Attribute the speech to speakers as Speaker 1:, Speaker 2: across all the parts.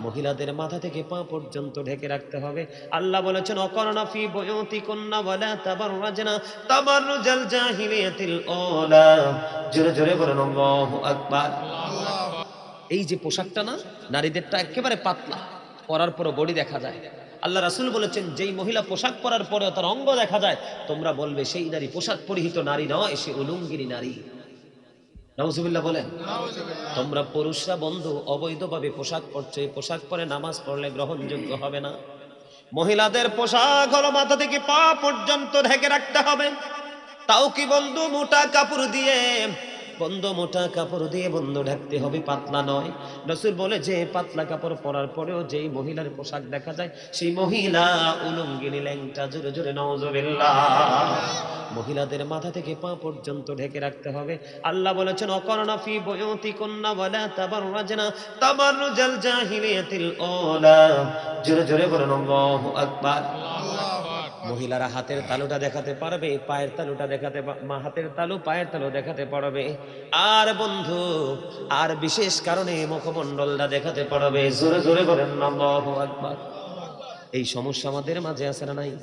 Speaker 1: মহিলাদের মাথা থেকে পা পর্যন্ত ঢেকে রাখতে হবে। আল্লাহ বলেছেন অকরনা ফি বুয়ুতিকুন্না ওয়ালা তাবাররাজনা তাবাররুজাল জাহিলিয়াতিল উলা। জোরে জোরে বলেন আল্লাহু আকবার। এই যে পোশাকটা না, নারীদেরটা একেবারে পাতলা, পরার পরও বডি দেখা যায়। আল্লাহ রাসূল বলেছেন যেই মহিলা পোশাক পরার পরেও তার অঙ্গ দেখা যায়, তোমরা বলবে সেই নারী পোশাক পরিহিত নারী নয়, সে উলঙ্গিনী নারী। নাউজুবিল্লাহ বলেন। তোমরা পুরুষরা বন্ধু অবৈধভাবে পোশাক পরছো, এই পোশাক পরে নামাজ পড়লে গ্রহণযোগ্য হবে না। মহিলাদের পোশাক হলো মাথা থেকে পা পর্যন্ত ঢেকে রাখতে হবে। তাও কি বন্ধু মোটা কাপড় দিয়ে, বন্ধু মোটা কাপড় দিয়ে বন্ধু ঢাকতে হবে, পাতলা নয়। রাসূল বলে যে পাতলা কাপড় পরার পরেও যেই মহিলার পোশাক দেখা যায় সেই মহিলা উলঙ্গিনী, ল্যাংটা। জোরে জোরে নাউজুবিল্লাহ। মহিলাদের মাথা থেকে পা পর্যন্ত ঢেকে রাখতে হবে। আল্লাহ বলেছেন অকরনা ফি বুয়ুতিকুন্না ওয়ালা তাবাররাজনা তাবাররুজাল জাহিলিয়াতিল উলা। জোরে জোরে বলেন আল্লাহু আকবার। মহিলারা হাতের তালুটা দেখাতে পারবে, পায়ের তালুটা দেখাতে, হাতের তালু পায়ের তালু দেখাতে পারবে। আর বন্ধু আর বিশেষ কারণে মুখমণ্ডলটা দেখাতে পারবে। জোরে জোরে বলেন আল্লাহু আকবার। এই সমস্যা আমাদের মাঝে আছে না নাই?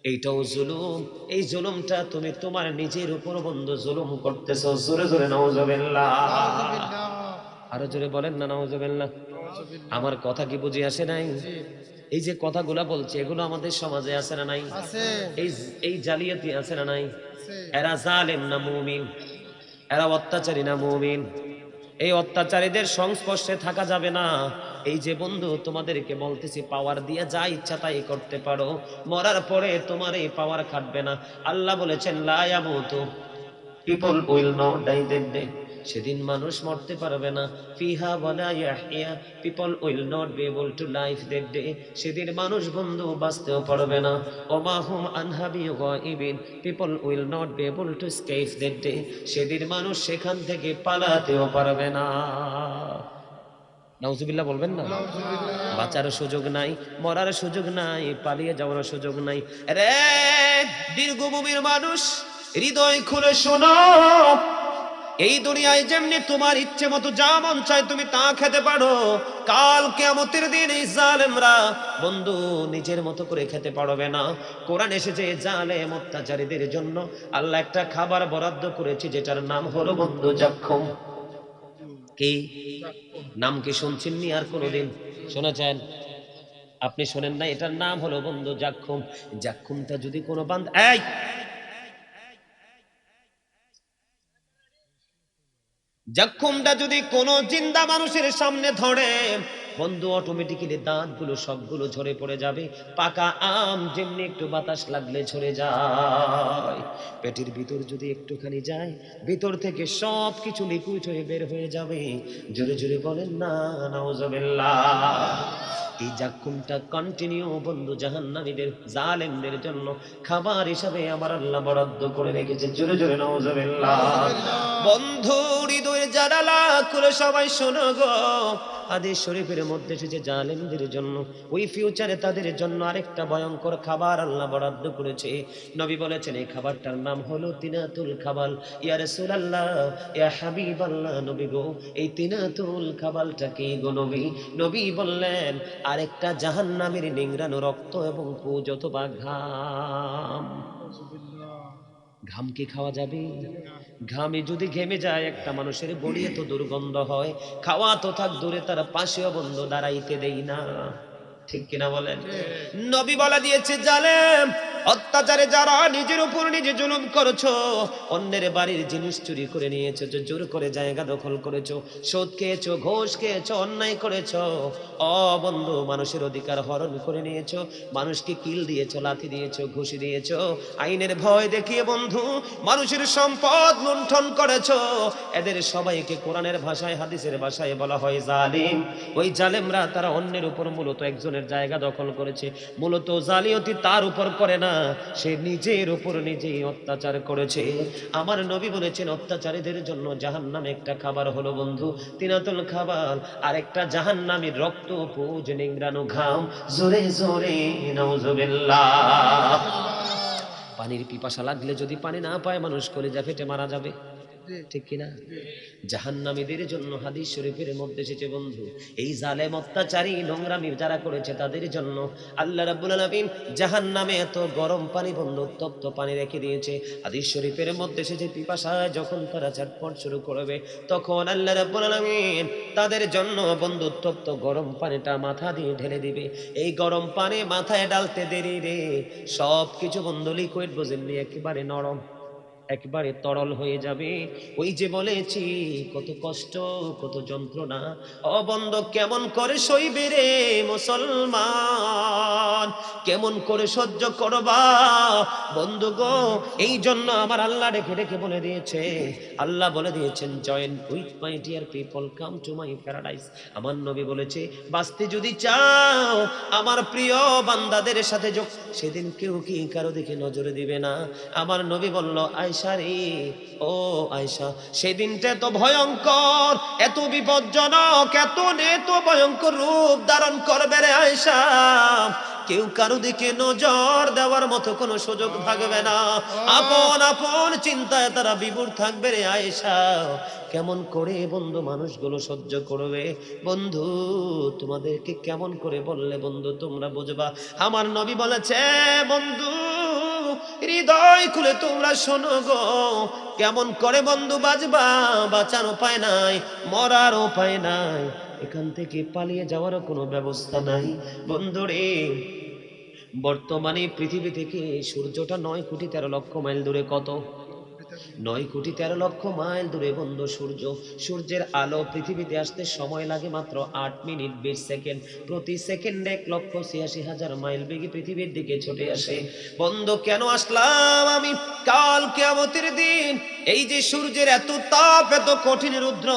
Speaker 1: এইটাও জুলুম। এই জুলুমটা তুমি তোমার নিজের উপর বন্ধু জুলুম করতেছো। জোরে জোরে নাউজুবিল্লাহ। আরো জোরে বলেন না নাউজুবিল্লাহ। আমার কথা কি বুঝে আসে নাই? এই যে কথাগুলা বলছে এগুলো আমাদের সমাজে আছে না নাই? এই এই জালিয়াতি আছে না নাই? এরা জালেম না মুমিন? এরা অত্যাচারী না মুমিন? এই অত্যাচারীদের সংস্পর্শে থাকা যাবে না। এই যে বন্ধু তোমাদেরকে বলতেছি, পাওয়ার দিয়ে যা ইচ্ছা তাই করতে পারো, মরার পরে তোমার এই পাওয়ার খাটবে না। আল্লাহ বলেছেন লা ইয়ামুতু, people will not die that day. সেদিন মানুষ মরতে পারবে না। ফিহা ওয়ালা ইয়াহইয়া, people will not be able to life that day. সেদিন মানুষ বন্ধু বাঁচতেও পারবে না। ওমা হুম আনহা বিগাইবিন, people will not be able to escape that day. সেদিন মানুষ সেখান থেকে পালাতেও পারবে না। নাউজুবিল্লাহ বলবেন না? বাঁচার সুযোগ নাই, মরার সুযোগ নাই, পালিয়ে যাওয়ার সুযোগ নাই। রে দীর্ঘভূমির মানুষ, হৃদয় খুলে শোনো। এই দুনিয়ায় যেমনি তোমার ইচ্ছে মতো যা মন চায় তুমি তা খেতে পারো, কাল কিয়ামতের দিন এই জালেমরা বন্ধু নিজের মতো করে খেতে পারবে না। কোরআন এসেছে জালেম অত্যাচারীদের জন্য আল্লাহ একটা খাবার বরাদ্দ করেছে, যেটার নাম হলো বন্ধু জাক্কুম। কি নাম? কি শুনছেননি আর কোনোদিন? শুনেছেন? আপনি শোনেন না? এটার নাম হলো বন্ধু জাক্কুম। জাক্কুমটা যদি কোনো এই জাক্কুমটা যদি কোনো জিন্দা মানুষের সামনে ধরে বন্ধু, অটোমেটিক্যালি দাঁতগুলো সবগুলো ঝরে পড়ে যাবে। পাকা আম যেমনি একটু বাতাস লাগলে ঝরে যায়, পেটের ভিতর যদি একটুখানি যায় ভিতর থেকে সব কিছু লিকুইড হয়ে বের হয়ে যাবে। জোরে জোরে বলেন না নাউজুবিল্লাহ। এই জাক্কুমটা কন্টিনিউ বন্ধু জাহান্নামীদের, জালেমদের জন্য খাবার হিসাবে আমার আল্লাহ বরাদ্দ করে রেখেছে। জোরে জোরে নাউজুবিল্লাহ। বন্ধু হৃদয়ের জানালা খুলে সবাই শোনো গো, হাদিস শরীফের মধ্যে এসেছে জালেমদের জন্য ওই ফিউচারে তাদের জন্য আরেকটা ভয়ঙ্কর খাবার আল্লাহ বরাদ্দ করেছে। নবী বলেছেন এই খাবারটার নাম হলো তিনাতুল খাবাল। ইয়া রাসূলুল্লাহ, ইয়া হাবিবাল্লাহ, নবী গো এই তিনাতুল খাবালটা কি গো নবী? নবী বললেন আরেকটা জাহান্নামের নিংড়ানো রক্ত এবং পুজ অথবা ঘাম। ঘাম কি খাওয়া যাবে? ঘামে যদি ঘেমে যায় একটা মানুষের বডি তো দুর্গন্ধ হয়। খাওয়া তো থাক দূরে, তার পাশেও বন্ধ দাঁড়াইতে দেই না। ঠিক কিনা বলেন? নবী বলা দিয়েছে জালেম অত্যাচারে যারা নিজের উপর নিজে জুলুম করেছো, অন্যের বাড়ির জিনিস চুরি করে নিয়েছো, জোর করে জায়গা দখল করেছো, সুদ খেয়েছো, ঘুষ খেয়েছো, অন্যায় করেছো, বন্ধু মানুষের অধিকার হরণ করে নিয়েছো, মানুষকে কিল দিয়েছো, লাথি দিয়েছো, ঘুষি দিয়েছো, আইনের ভয় দেখিয়ে বন্ধু মানুষের সম্পদ লুণ্ঠন করেছো। এদের সবাইকে কোরআনের ভাষায় হাদিসের ভাষায় বলা হয় জালিম। ওই জালেমরা তারা অন্যের উপর মূলত একজনের জায়গা দখল করেছে, মূলত জালিয়াতি তার উপর করে না, সে নিজের উপর নিজেই অত্যাচার করেছে। আমার নবী বলেছেন অত্যাচারীদের জন্য জাহান্নামে একটা খাবার হলো বন্ধু তিনাতুল খাবার, আর একটা জাহান্নামীর রক্ত পুজ নিংড়ানো ঘাম। জোরে জোরে নাউজুবিল্লাহ। পানির পিপাসা লাগলে যদি পানি না পায় মানুষ কলিজা ফেটে মারা যাবে। ঠিক কিনা? জাহান্নামীদের জন্য হাদিস শরীফের মধ্যে এসেছে বন্ধু, এই জালেম অত্যাচারী নোংরামি যারা করেছে তাদের জন্য আল্লাহ রাব্বুল আলামিন জাহান্নামে এত গরম পানি বন্ধু উত্তপ্ত পানি রেখে দিয়েছে। হাদিস শরীফের মধ্যে এসেছে পিপাসায় যখন তারা ছটফট শুরু করবে তখন আল্লাহ রাব্বুল আলামিন তাদের জন্য বন্ধু উত্তপ্ত গরম পানিটা মাথা দিয়ে ঢেলে দিবে। এই গরম পানি মাথায় ডালতে দেরি রে সব কিছু বন্ধু লিকুইড বুঝেননি একেবারে নরম একবারে তরল হয়ে যাবে। ওই যে বলেছি কত কষ্ট কত যন্ত্রণা অবন্ধ কেমন করে সইবে রে মুসলমান, কেমন করে সহ্য করবা বন্ধু গো। এই জন্য আমার আল্লাহ ডেকে ডেকে বলে দিয়েছে, আল্লাহ বলে দিয়েছেন join with my dear people come to my paradise. আমার নবী বলেছে বাঁচতে যদি চাও আমার প্রিয় বান্দাদের সাথে যোগ, সেদিন কেউ কি কারো দিকে নজরে দিবে না। আমার নবী বলল আয়েশা রে ও আয়েশা সেদিনটা তো ভয়ঙ্কর, এত বিপজ্জনক, এত ভয়ঙ্কর রূপ ধারণ করবে রে আয়েশা, কেউ কারো দিকে নজর দেওয়ার মতো কোনো সুযোগ থাকবে না। আপন আপন চিন্তায় তারা বিভোর থাকবে রে আয়েশা। কেমন করে বন্ধু মানুষগুলো সহ্য করবে বন্ধু, তোমাদেরকে কেমন করে বললে বন্ধু তোমরা বুঝবা। আমার নবী বলেছে বন্ধু হৃদয় খুলে তোমরা শোনো গো, কেমন করে বন্ধু বাঁচবা, বাঁচার উপায় নাই, মরার উপায় নাই, এখান থেকে পালিয়ে যাওয়ারও কোনো ব্যবস্থা নাই বন্ধুরে। বর্তমানে পৃথিবী থেকে সূর্যটা 9,13,00,000 মাইল দূরে। কত? 9,13,00,000 মাইল দূরে বন্ধু সূর্য। সূর্যের আলো পৃথিবীতে আসতে সময় লাগে মাত্র 8 মিনিট 20 সেকেন্ড। প্রতি সেকেন্ডে 1,86,000 মাইল বেগে পৃথিবীর দিকে ছুটে আসে। বন্ধু কেন আসলাম আমি? কাল কিয়ামতের দিন এই যে সূর্যের এত তাপ, এত কঠিন রৌদ্র,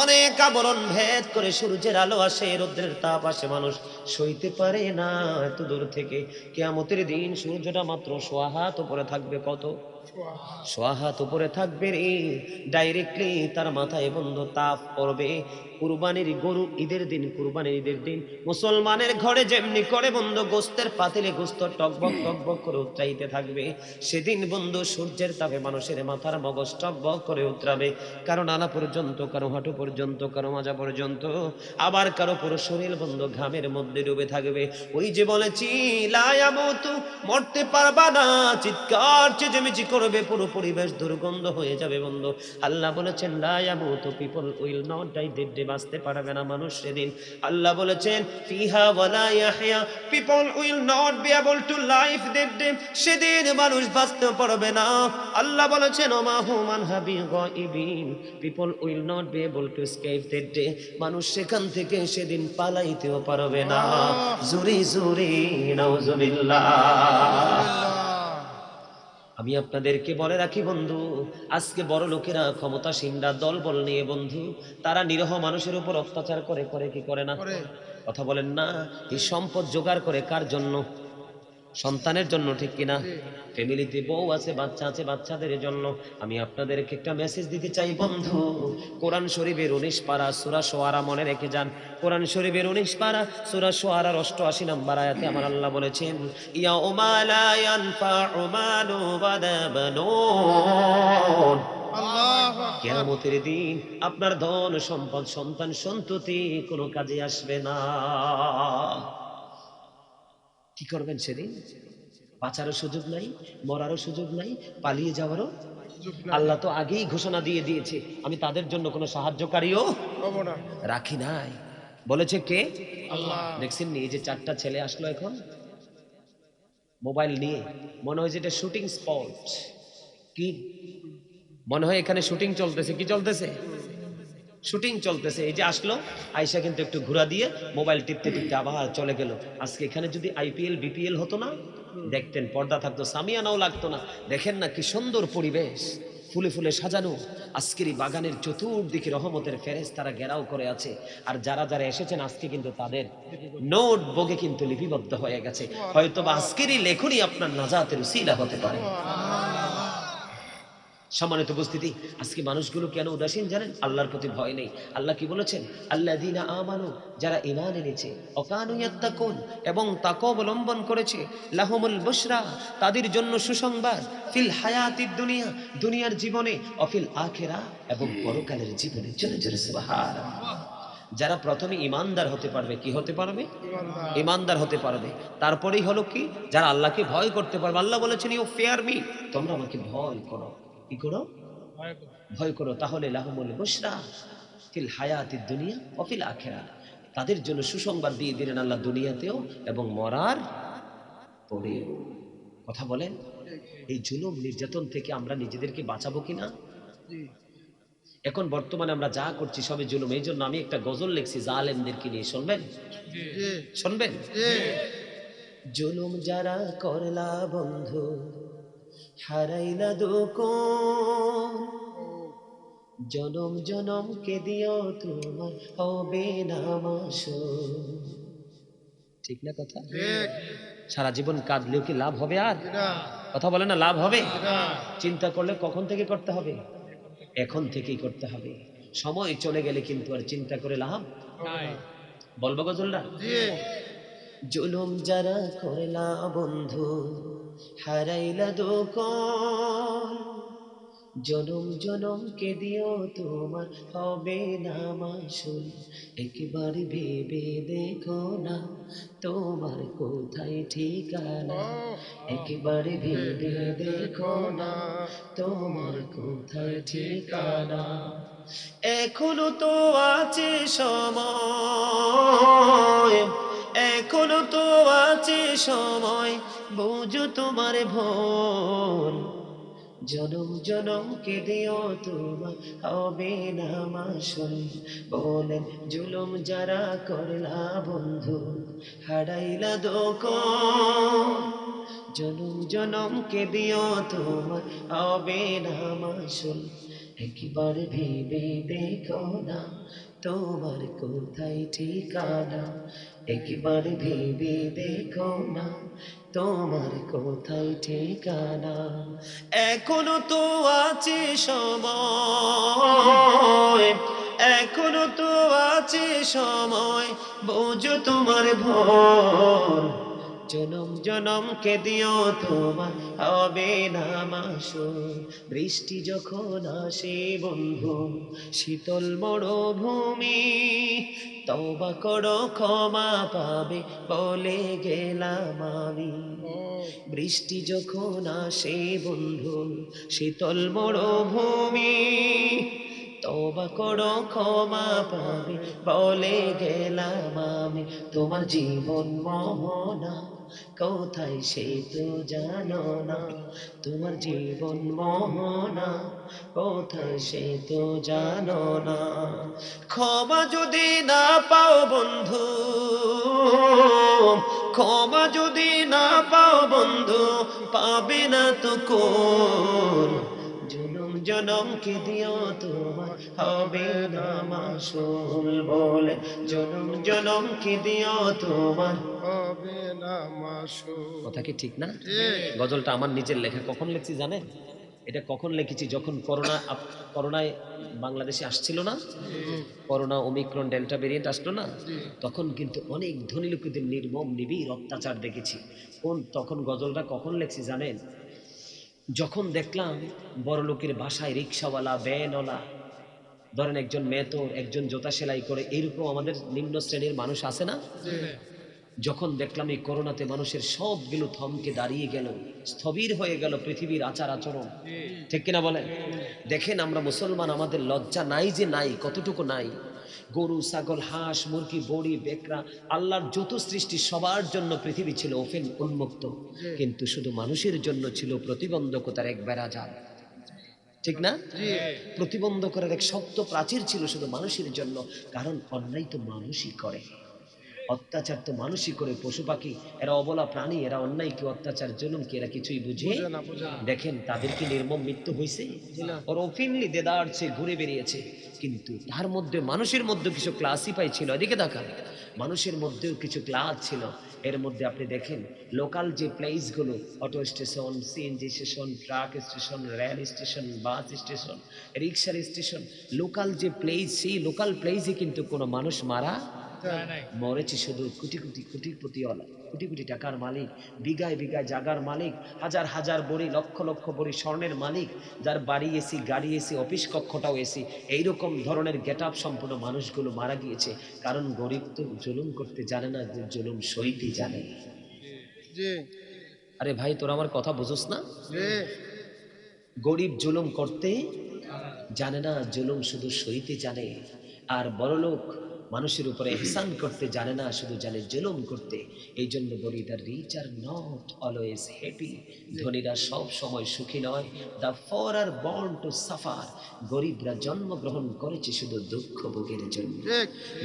Speaker 1: অনেক আবরণ ভেদ করে সূর্যের আলো আসে, রৌদ্রের তাপ আসে, মানুষ সইতে পারে না এত দূর থেকে। কিয়ামতের দিন সূর্যটা মাত্র 1.5 হাত উপরে থাকবে। কত? 1.5 হাত উপরে থাকবে রে। ডাইরেক্টলি তার মাথায় বন্ধু তাপ পড়বে। কুরবানির গরু ঈদের দিন, কুরবানির ঈদের দিন মুসলমানের ঘরে যেমনি করে বন্ধু গোস্তের পাতিলে গোস্ত টকবক টকবক করে উতরাইতে থাকবে, সেদিন বন্ধু সূর্যের তাপে মানুষের মাথার মগজ টকবক করে উতরাবে, কারো নালা পর্যন্ত, কারো হাঁটু পর্যন্ত, কারো মাজা পর্যন্ত, আবার কারো পুরো শরীর বন্ধু ঘামের মধ্যে ডুবে থাকবে। ওই যে বলেছি লা ইয়ামুতু, মরতে পারবা না, চিৎকার চেঁচামেচি করবে, পুরো পরিবেশ দুর্গন্ধ হয়ে যাবে বন্ধু। আল্লাহ বলেছেন লা ইয়ামুতু, people will not die, dead বাঁচতে পারবে না মানুষ সেদিন। আল্লাহ বলেছেন ফিহা ওয়ালা ইয়াহইয়া, people will not be able to life that day, সেদিন মানুষ বাঁচতে পারবে না। আল্লাহ বলেছেন ওমা হুমান হাবি গায়িবিন, people will not be able to escape that day, মানুষ সেখান থেকে সেদিন পালাইতেও পারবে না। জুরি জুরি নাউজুবিল্লাহ। আমি আপনাদেরকে বলে রাখি বন্ধু, আজকে বড় লোকেরা, ক্ষমতাসীনরা দলবল নিয়ে বন্ধু তারা নিরহ মানুষের উপর অত্যাচার করে, করে কি করে না? কথা বলেন না। এই সম্পদ জোগাড় করে কার জন্য? সন্তানের জন্য, ঠিক কিনা? ফ্যামিলিতে বউ আছে, বাচ্চা আছে, বাচ্চাদের জন্য। আমি আপনাদেরকে একটা মেসেজ দিতে চাই বন্ধু, কোরআন শরীফের 19 পারা সূরা শুআরা মনে রেখে যান। কোরআন শরীফের 19 পারা সূরা শুআরার 88 নম্বর আয়াতে আমার আল্লাহ বলেছেন ইয়াউমা লা ইয়ানফাউ মালু ওয়ালা বানুন, কিয়ামতের দিন আপনার ধন সম্পদ সন্তান সন্ততি কোনো কাজে আসবে না। কি করবেন সেদিন? বাঁচারও সুযোগ নাই, মরারও সুযোগ নাই, পালিয়ে যাওয়ারও। আল্লাহ তো আগেই ঘোষণা দিয়ে দিয়েছে আমি তাদের জন্য কোনো সাহায্যকারীও রাখি নাই। বলেছে কে? আল্লাহ। দেখছেন নি, এই যে 4টা ছেলে আসলো এখন মোবাইল নিয়ে, মনে হয় যে এটা শুটিং স্পট। কি মনে হয় এখানে শুটিং চলতেছে? কি চলতেছে? শুটিং চলতেছে। এই যে আসলো, আয়সা কিন্তু একটু ঘোরা দিয়ে মোবাইল টিপতে টিপতে আবার চলে গেল। আজকে এখানে যদি আইপিএল বিপিএল হতো না, দেখতেন, পর্দা থাকতো, সামিয়ানাও লাগতো না। দেখেন না কি সুন্দর পরিবেশ, ফুলে ফুলে সাজানো। আজকের এই বাগানের চতুর্দিকে রহমতের ফেরেশতারা ঘেরাও করে আছে। আর যারা যারা এসেছেন আজকে কিন্তু তাদের নোটবুকে কিন্তু লিপিবদ্ধ হয়ে গেছে। হয়তো বা আজকের এই লেখনী আপনার নাজাতের উসিলা হতে পারে। সম্মানিত উপস্থিতি, আজকে মানুষগুলো কেন উদাসীন জানেন? আল্লাহর প্রতি ভয় নেই। আল্লাহ কি বলেছেন? আল্লাযীনা আমানু, যারা ঈমান এনেছে, ওয়াকানু ইয়াত্তাকুন, এবং তাকওয়া অবলম্বন করেছে, লাহুমুল বুশরা, তাদের জন্য সুসংবাদ, ফিল হায়াতিদ দুনিয়া, দুনিয়ার জীবনে, অফিল আখিরা, এবং পরকালের জীবনে। জোরে জোরে সুবহানাল্লাহ। যারা প্রথমে ইমানদার হতে পারবে, কি হতে পারবে? ইমানদার হতে পারবে। তারপরেই হলো কি? যারা আল্লাহকে ভয় করতে পারবে। আল্লাহ বলেছেন, ইউ ফিয়ার মি, তোমরা আমাকে ভয় করো। কি করো? ভয় করো। তাহলে লাহুমুল বুশরা ফিল হায়াতিদ দুনিয়া ওয়া ফিল আখিরা, তাদের জন্য সুসংবাদ দিয়ে দিলেন আল্লাহ দুনিয়াতেও এবং মরার পরেও। কথা বলেন, এই জুলুম নির্যাতন থেকে আমরা নিজেদেরকে বাঁচাবো কিনা? এখন বর্তমানে আমরা যা করছি সবে জুলুম। এই জন্য আমি একটা গজল লিখছি জালেমদেরকে নিয়ে, শুনবেন? শুনবেন? জুলুম যারা করলা বন্ধু, হারাইলা দুকোন, জনম জনম কে দিও তোমার হবে না মাসুল। ঠিক না কথা? সারা জীবন কাঁদলেও কি লাভ হবে? আর কথা বলে না, লাভ হবে? চিন্তা করলে কখন থেকে করতে হবে? এখন থেকেই করতে হবে। সময় চলে গেলে কিন্তু আর চিন্তা করে লাভ নাই। বলবো গজলটা? জুলুম যারা করলা বন্ধু, হারাইলা দোকন, জনম জনম কে দিও তোমার হবে না মাসুল। একবার ভেবে দেখো না তোমার কোথায় ঠিকানা, একবার ভেবে দেখো না তোমার কোথায় ঠিকানা। এখনো তো আছে সময়, এখনো তো আছে সময়, বুঝো তোমার ভুল। জনম জনম কে দিও তোমার হবে না মাসুল। বলেন জুলুম যারা করলা বন্ধু, হারাইলা দোকন, জনম জনম কে দিও তোমার হবে না মাসুল। একবার ভেবে দেখো না তোমার কোথায় ঠিকানা, একবার ভেবে দেখো না তোমার কোথায় ঠিকানা। এখনো তো আছে সময়, এখনো তো আছে সময়, বুঝো তোমার ভুল। জনম জনম কে দিও তোমার হবে না মাসুল। বৃষ্টি যখন আসে বন্ধু শীতল মরুভূমি, তওবা করো ক্ষমা পাবে বলে গেলাম আমি। বৃষ্টি যখন আসে বন্ধু শীতল মরুভূমি, তওবা করো ক্ষমা পাবে বলে গেলাম আমি। তোমার জীবন মোহনা কোথায় সে তো জানো না, তোমার জীবন মোহনা কোথায় সে তো জানো না। ক্ষমা যদি না পাও বন্ধু, ক্ষমা যদি না পাও বন্ধু, পাবে না তো কোন। জনম জনম কে দিও তোমার হবে না মাসুল। বলে জনম জনম কে দিও তোমার হবে না মাসুল। কথা কি ঠিক না? গজলটা আমার নিজের লেখা। কখন লিখছি জানেন? এটা কখন লিখেছি? যখন করোনায় বাংলাদেশে আসছিল না, করোনা ওমিক্রন ডেল্টা ভেরিয়েন্ট আসলো না, তখন কিন্তু অনেক ধনী লোকেদের নির্মম নিবিড় অত্যাচার দেখেছি। তখন গজলটা কখন লিখছি জানেন? যখন দেখলাম বড় লোকের বাসায় রিক্সাওয়ালা, ভ্যানওয়ালা, ধরেন একজন মেতর, একজন জোতা সেলাই করে, এরকম আমাদের নিম্ন শ্রেণীর মানুষ আছে না? যখন দেখলাম এই করোনাতে মানুষের সবগুলো থমকে দাঁড়িয়ে গেল, স্থবির হয়ে গেল পৃথিবীর আচার আচরণ। ঠিক কিনা বলেন? দেখেন আমরা মুসলমান, আমাদের লজ্জা নাই যে নাই, কতটুকু নাই। গরু, ছাগল, হাঁস, মুরগি, বড়ি, বেকরা, আল্লাহর যত সৃষ্টি সবার জন্য পৃথিবী ছিল ওপেন, উন্মুক্ত, কিন্তু শুধু মানুষের জন্য ছিল প্রতিবন্ধকতার এক বেড়াজাল। ঠিক না? প্রতিবন্ধকতার এক শক্ত প্রাচীর ছিল শুধু মানুষের জন্য। কারণ অন্যায় তো মানুষই করে, অত্যাচার তো মানুষই করে। পশু পাখি এরা অবলা প্রাণী, এরা অন্যায় কি অত্যাচার জুলুম কি এরা কিছুই বুঝে না। দেখেন তাদের কি নির্মম মৃত্যু হয়েছে? ওরা ওপেনলি দেদারছে, ঘুরে বেরিয়েছে, কিন্তু তার মধ্যে মানুষের মধ্যে কিছু ক্লাসিফাই ছিল। এদিকে দেখান, মানুষের মধ্যেও কিছু ক্লাস ছিল। এর মধ্যে আপনি দেখেন লোকাল যে প্লেসগুলো, auto station, CNG station, truck station, rail station, bus station, রিক্সার স্টেশন, লোকাল যে প্লেস, সেই লোকাল প্লেসে কিন্তু কোনো মানুষ মারা মরেছে শুধু কোটি কোটি কোটিপতিওয়ালা, কোটি কোটি টাকার মালিক, বিঘায় বিঘায় জাগার মালিক, হাজার হাজার বড়ি, লক্ষ লক্ষ বড়ি স্বর্ণের মালিক, যার বাড়ি এসি, গাড়ি এসি, অফিস কক্ষটাও এসি, এইরকম ধরনের গেট আপ সম্পূর্ণ মানুষগুলো মারা গিয়েছে। কারণ গরিব তো জুলুম করতে জানে না, যে জুলুম সইতে জানে। আরে ভাই, তোরা আমার কথা বুঝোস না? গরিব জুলুম করতে জানে না, জুলুম শুধু সইতে জানে। আর বড়লোক মানুষের উপরে ইহসান করতে জানে না, শুধু জানে জুলুম করতে। এই জন্য বলি, the rich are not always happy, ধনীরা সব সময় সুখী নয়। The poor are born to suffer, গরিবরা জন্মগ্রহণ করেছে শুধু দুঃখ ভোগের জন্য।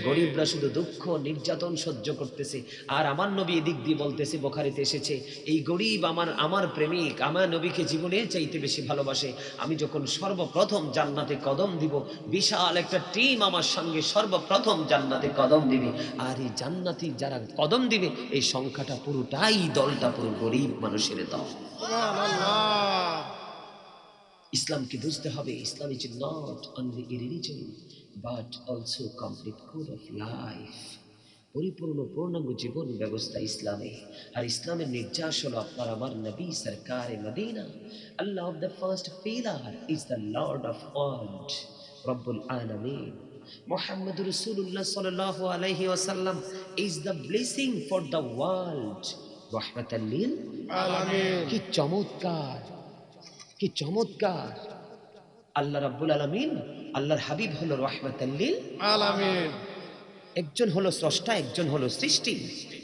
Speaker 1: গরিবরা শুধু দুঃখ নির্যাতন সহ্য করতেছে। আর আমার নবী এদিক দিয়ে বলতেছে, বুখারীতে এসেছে, এই গরিব আমার প্রেমিক, আমার নবীকে জীবনের চাইতে বেশি ভালোবাসে। আমি যখন সর্বপ্রথম জান্নাতে কদম দিব, বিশাল একটা টিম আমার সঙ্গে সর্বপ্রথম জান্নাতে কদম দিবে। আর এই জান্নাতি যারা কদম দিবে, এই সংখ্যাটা পুরোটাই, দলটা পুরো গরিব মানুষের দল। ইসলামকে বুঝতে হবে, Islam is not only a religion but also complete code of life. পরিপূর্ণ পূর্ণাঙ্গ জীবন ব্যবস্থা ইসলামে। আর ইসলামের নির্যাস হলো আপনার আমার নবী সরকারে মদিনা। আল্লাহ of the first pillar is the lord of world, রব্বুল আলামিন। মুহাম্মদ রাসূলুল্লাহ সাল্লাল্লাহু আলাইহি ওয়াসাল্লাম is the blessing for the world, রাহমাতাল লিল আলামিন। কি চমৎকার, কি চমৎকার! আল্লাহ রাব্বুল আলামিন, আল্লাহর হাবিব হলো রাহমাতাল লিল আলামিন। একজন হলো স্রষ্টা, একজন হলো সৃষ্টি।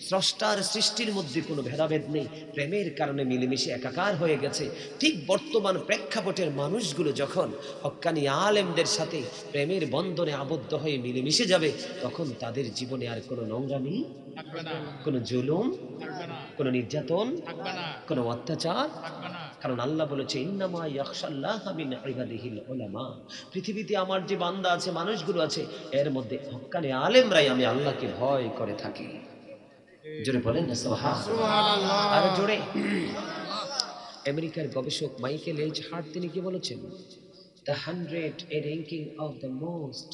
Speaker 1: স্রষ্টার সৃষ্টির মধ্যে কোনো ভেদাভেদ নেই, প্রেমের কারণে মিলেমিশে একাকার হয়ে গেছে। ঠিক বর্তমান প্রেক্ষাপটের মানুষগুলো যখন হক্কানি আলেমদের সাথে প্রেমের বন্ধনে আবদ্ধ হয়ে মিলেমিশে যাবে, তখন তাদের জীবনে আর কোনো নোংরামি, কোনো জুলুম, কোনো নির্যাতন, কোনো অত্যাচার। কারণ আল্লাহ বলেছে, ইন্নামা ইয়াখশাল্লাহা মিন ইবাদিহিল উলামা, পৃথিবীতে আমার যে বান্দা আছে, মানুষগুলো আছে, এর মধ্যে হক্কানি আলেমরাই আমি আল্লাহকে ভয় করে থাকি। জোরে বলেন না সুবহানাল্লাহ। আর জোরে। আমেরিকার গবেষক মাইকেল এইচ হার্ট তিনি কি বলেছেন? The 100 a ranking of the most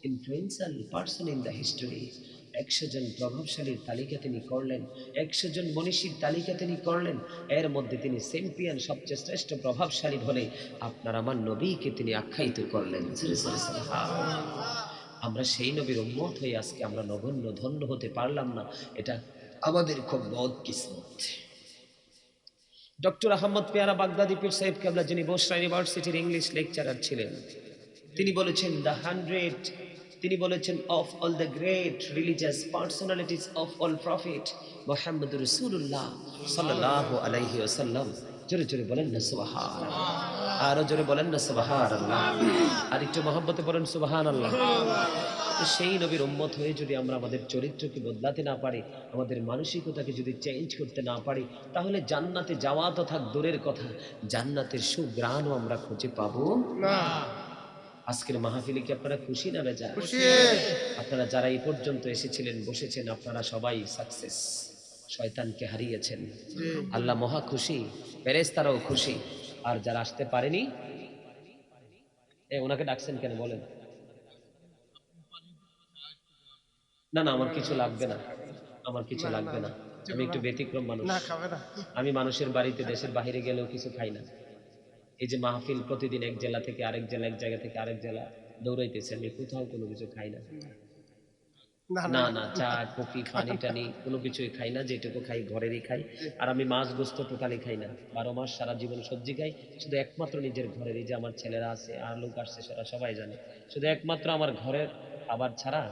Speaker 1: influential person in the history, 100 জন প্রভাবশালীর তালিকা তিনি করলেন, 100 জন মনীষীর তালিকা তিনি করলেন। এর মধ্যে তিনি চ্যাম্পিয়ন, সবচেয়ে শ্রেষ্ঠ প্রভাবশালী বলে আপনার আমার নবীকে তিনি আখ্যায়িত করলেন। আমরা সেই নবীর উম্মত হয়ে আজকে আমরা নগণ্য ধন্য হতে পারলাম না, এটা আমাদের খুব বদ কিসমত। ডক্টর আহমদ পেয়ারা বাগদাদি পীর সাহেব কেবলা, যিনি বসরা ইউনিভার্সিটির ইংলিশ লেকচারার ছিলেন, তিনি বলেছেন দ্য 100, তিনি বলেছেন of all the great religious personalities of all prophet মুহাম্মদ রাসূলুল্লাহ সাল্লাল্লাহু আলাইহি ওয়াসাল্লাম। জোরে জোরে বলেন না সুবহানাল্লাহ, আরো জোরে বলেন না সুবহানাল্লাহ, আর একটু মহব্বতে বলেন সুবহানাল্লাহ। সেই নবীর উম্মত হয়ে যদি আমরা আমাদের চরিত্রকে বদলাতে না পারি, আমাদের মানসিকতাকে যদি চেঞ্জ করতে না পারি, তাহলে জান্নাতে যাওয়া তো থাক দূরের কথা, জান্নাতের সুঘ্রাণও আমরা খুঁজে পাবো না। আজকের মাহফিলে কি আপনারা খুশি না বেজার? আপনারা যারা এই পর্যন্ত এসেছিলেন, বসেছেন, আপনারা সবাই সাকসেস। শয়তানকে হারিয়েছেন, আল্লাহ মহা খুশি, ফেরেশতারাও খুশি। আর যারা আসতে পারেনি, ওনাকে ডাকছেন কেন বলেন? না না, আমার কিছু লাগবে না, আমার কিছু লাগবে না। আমি একটু ব্যতিক্রম মানুষ, আমি মানুষের বাড়িতে দেশের বাইরে গেলেও কিছু খাই না। এই যে মাহফিল প্রতিদিন এক জেলা থেকে আরেক জেলা, এক জায়গা থেকে আরেক জেলা দৌড়াইতেছে, আমি কোথাও কোনো কিছু খাই না। না না, চা কফি পানি টানি কোনো কিছুই খাই না, যেটুকু খাই ঘরেরই খাই। আর আমি মাছ গোস্ত টোটালি খাই না, 12 মাস সারা জীবন সবজি খাই। শুধু একমাত্র নিজের ঘরের, এই যে আমার ছেলেরা আছে আর লোক আসছে, সেটা সবাই জানে, শুধু একমাত্র আমার ঘরের খাবার ছাড়া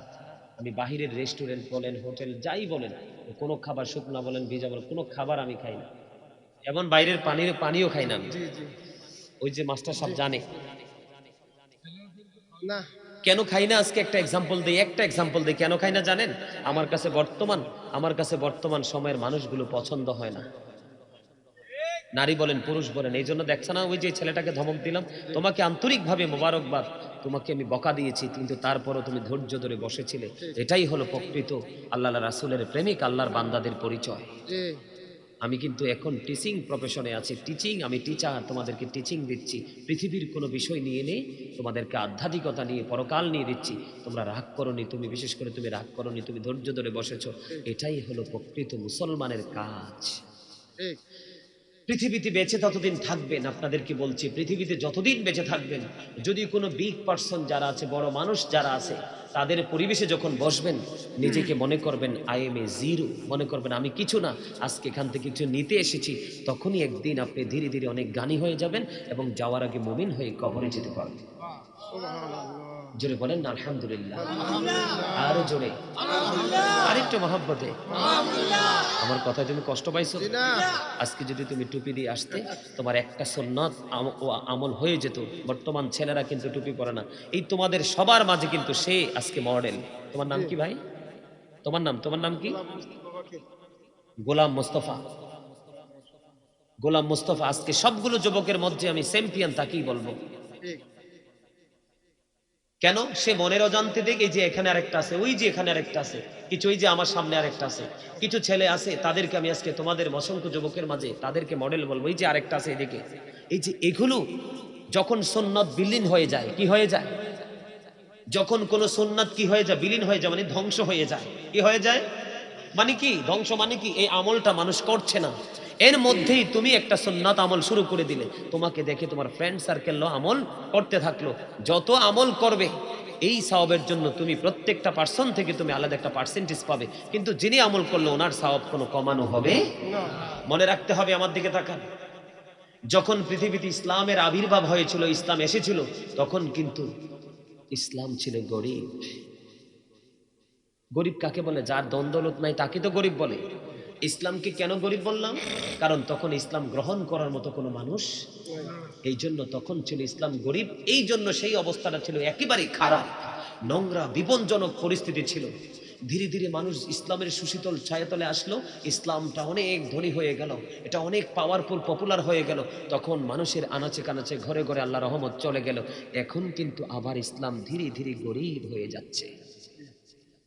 Speaker 1: আমি বাহিরের রেস্টুরেন্ট বলেন, হোটেল যাই বলেন, কোনো খাবার, শুকনা বলেন ভিজা বলেন, কোনো খাবার আমি খাই না। এমন বাইরের পানিও খাই না আমি। ওই যে মাস্টার সাহেব জানে না কেন খাই না। আজকে একটা এক্সাম্পল দিই কেন খাই না জানেন? আমার কাছে বর্তমান সময়ের মানুষগুলো পছন্দ হয় না, নারী বলেন পুরুষ বলেন। এই জন্য দেখছ না, ওই যে ছেলেটাকে ধমক দিলাম, তোমাকে আন্তরিকভাবে মোবারকবাদ, তোমাকে আমি বকা দিয়েছি, কিন্তু তারপরও তুমি ধৈর্য ধরে বসেছিলে। এটাই হলো প্রকৃত আল্লাহ রাসূলের প্রেমিক, আল্লাহর বান্দাদের পরিচয়। আমি কিন্তু এখন টিচিং প্রফেশনে আছি, আমি টিচার, তোমাদেরকে টিচিং দিচ্ছি। পৃথিবীর কোনো বিষয় নিয়ে নেই, তোমাদেরকে আধ্যাত্মিকতা নিয়ে, পরকাল নিয়ে দিচ্ছি। তোমরা রাগ করনি, তুমি বিশেষ করে তুমি রাগ করনি, তুমি ধৈর্য ধরে বসেছো। এটাই হলো প্রকৃত মুসলমানের কাজ। পৃথিবীতে বেঁচে ততদিন থাকবেন, আপনাদেরকে বলছি, পৃথিবীতে যতদিন বেঁচে থাকবেন, যদি কোনো বিগ পার্সন যারা আছে, বড় মানুষ যারা আছে, তাদের পরিবেশে যখন বসবেন, নিজেকে মনে করবেন আই এম এ জিরো, মনে করবেন আমি কিছু না, আজকে এখান থেকে কিছু নিতে এসেছি। তখনই একদিন আপনি ধীরে ধীরে অনেক জ্ঞানী হয়ে যাবেন এবং যাওয়ার আগে মুমিন হয়ে কবরে যেতে পারবেন। জোরে বলেন না আলহামদুলিল্লাহ, আরো জোরে, আরেকটু মহব্বতে। আমার কথা তুমি কষ্ট পাইছো? আজকে যদি তুমি টুপি দিয়ে আসতে, তোমার একটা সুন্নাত আমল হয়ে যেত। বর্তমান ছেলেরা কিন্তু টুপি পরে না। এই তোমাদের সবার মাঝে কিন্তু সে আজকে মডেল। তোমার নাম কি ভাই? তোমার নাম কি? গোলাম মোস্তফা। গোলাম মোস্তফা আজকে সবগুলো যুবকের মধ্যে আমি চ্যাম্পিয়ন, তাকেই বলবো। কেন? সে মনের অজান্তে দেখে, এই যে এখানে আরেকটা আছে, ওই যে এখানে আরেকটা আছে, কিছু ওই যে আমার সামনে আরেকটা আছে, কিছু ছেলে আছে, তাদেরকে আমি আজকে তোমাদের অসংখ্য যুবকের মাঝে তাদেরকে মডেল বলবো। এই যে আরেকটা আছে এদিকে, এই যে এগুলো যখন সুন্নাত বিলীন হয়ে যায়, কি হয়ে যায়? যখন কোন সুন্নাত কি হয়ে যায়? বিলীন হয়ে যায়, মানে ধ্বংস হয়ে যায়। কি হয়ে যায় মানে কি? ধ্বংস মানে কি? এই আমলটা মানুষ করছে না, এর মধ্যেই তুমি একটা সুন্নাত আমল শুরু করে দিলে, তোমাকে দেখে তোমার ফ্রেন্ড সার্কেল আমল করতে থাকলো। যত আমল করবে এই সওয়াবের জন্য তুমি প্রত্যেকটা পার্সন থেকে তুমি আলাদা একটা পার্সেন্টেজ পাবে, কিন্তু যিনি আমল করলো ওনার সওয়াব কোনো কমানো হবে না। মনে রাখতে হবে। আমার দিকে তাকান, যখন পৃথিবীতে ইসলামের আবির্ভাব হয়েছিল, ইসলাম এসেছিল, তখন কিন্তু ইসলাম ছিল গরিব। গরিব কাকে বলে? যার দ্বন্দ্বলত নাই তাকে তো গরিব বলে। ইসলামকে কেন গরিব বললাম? কারণ তখন ইসলাম গ্রহণ করার মতো কোনো মানুষ, এই জন্য তখন ছিল ইসলাম গরিব। এই জন্য সেই অবস্থাটা ছিল একেবারেই খারাপ, নোংরা, বিপজ্জনক পরিস্থিতি ছিল। ধীরে ধীরে মানুষ ইসলামের সুশীতল ছায়াতলে আসলো, ইসলামটা অনেক ধনী হয়ে গেল, এটা অনেক পাওয়ারফুল, পপুলার হয়ে গেল। তখন মানুষের আনাচে কানাচে, ঘরে ঘরে আল্লাহ রহমত চলে গেল। এখন কিন্তু আবার ইসলাম ধীরে ধীরে গরিব হয়ে যাচ্ছে।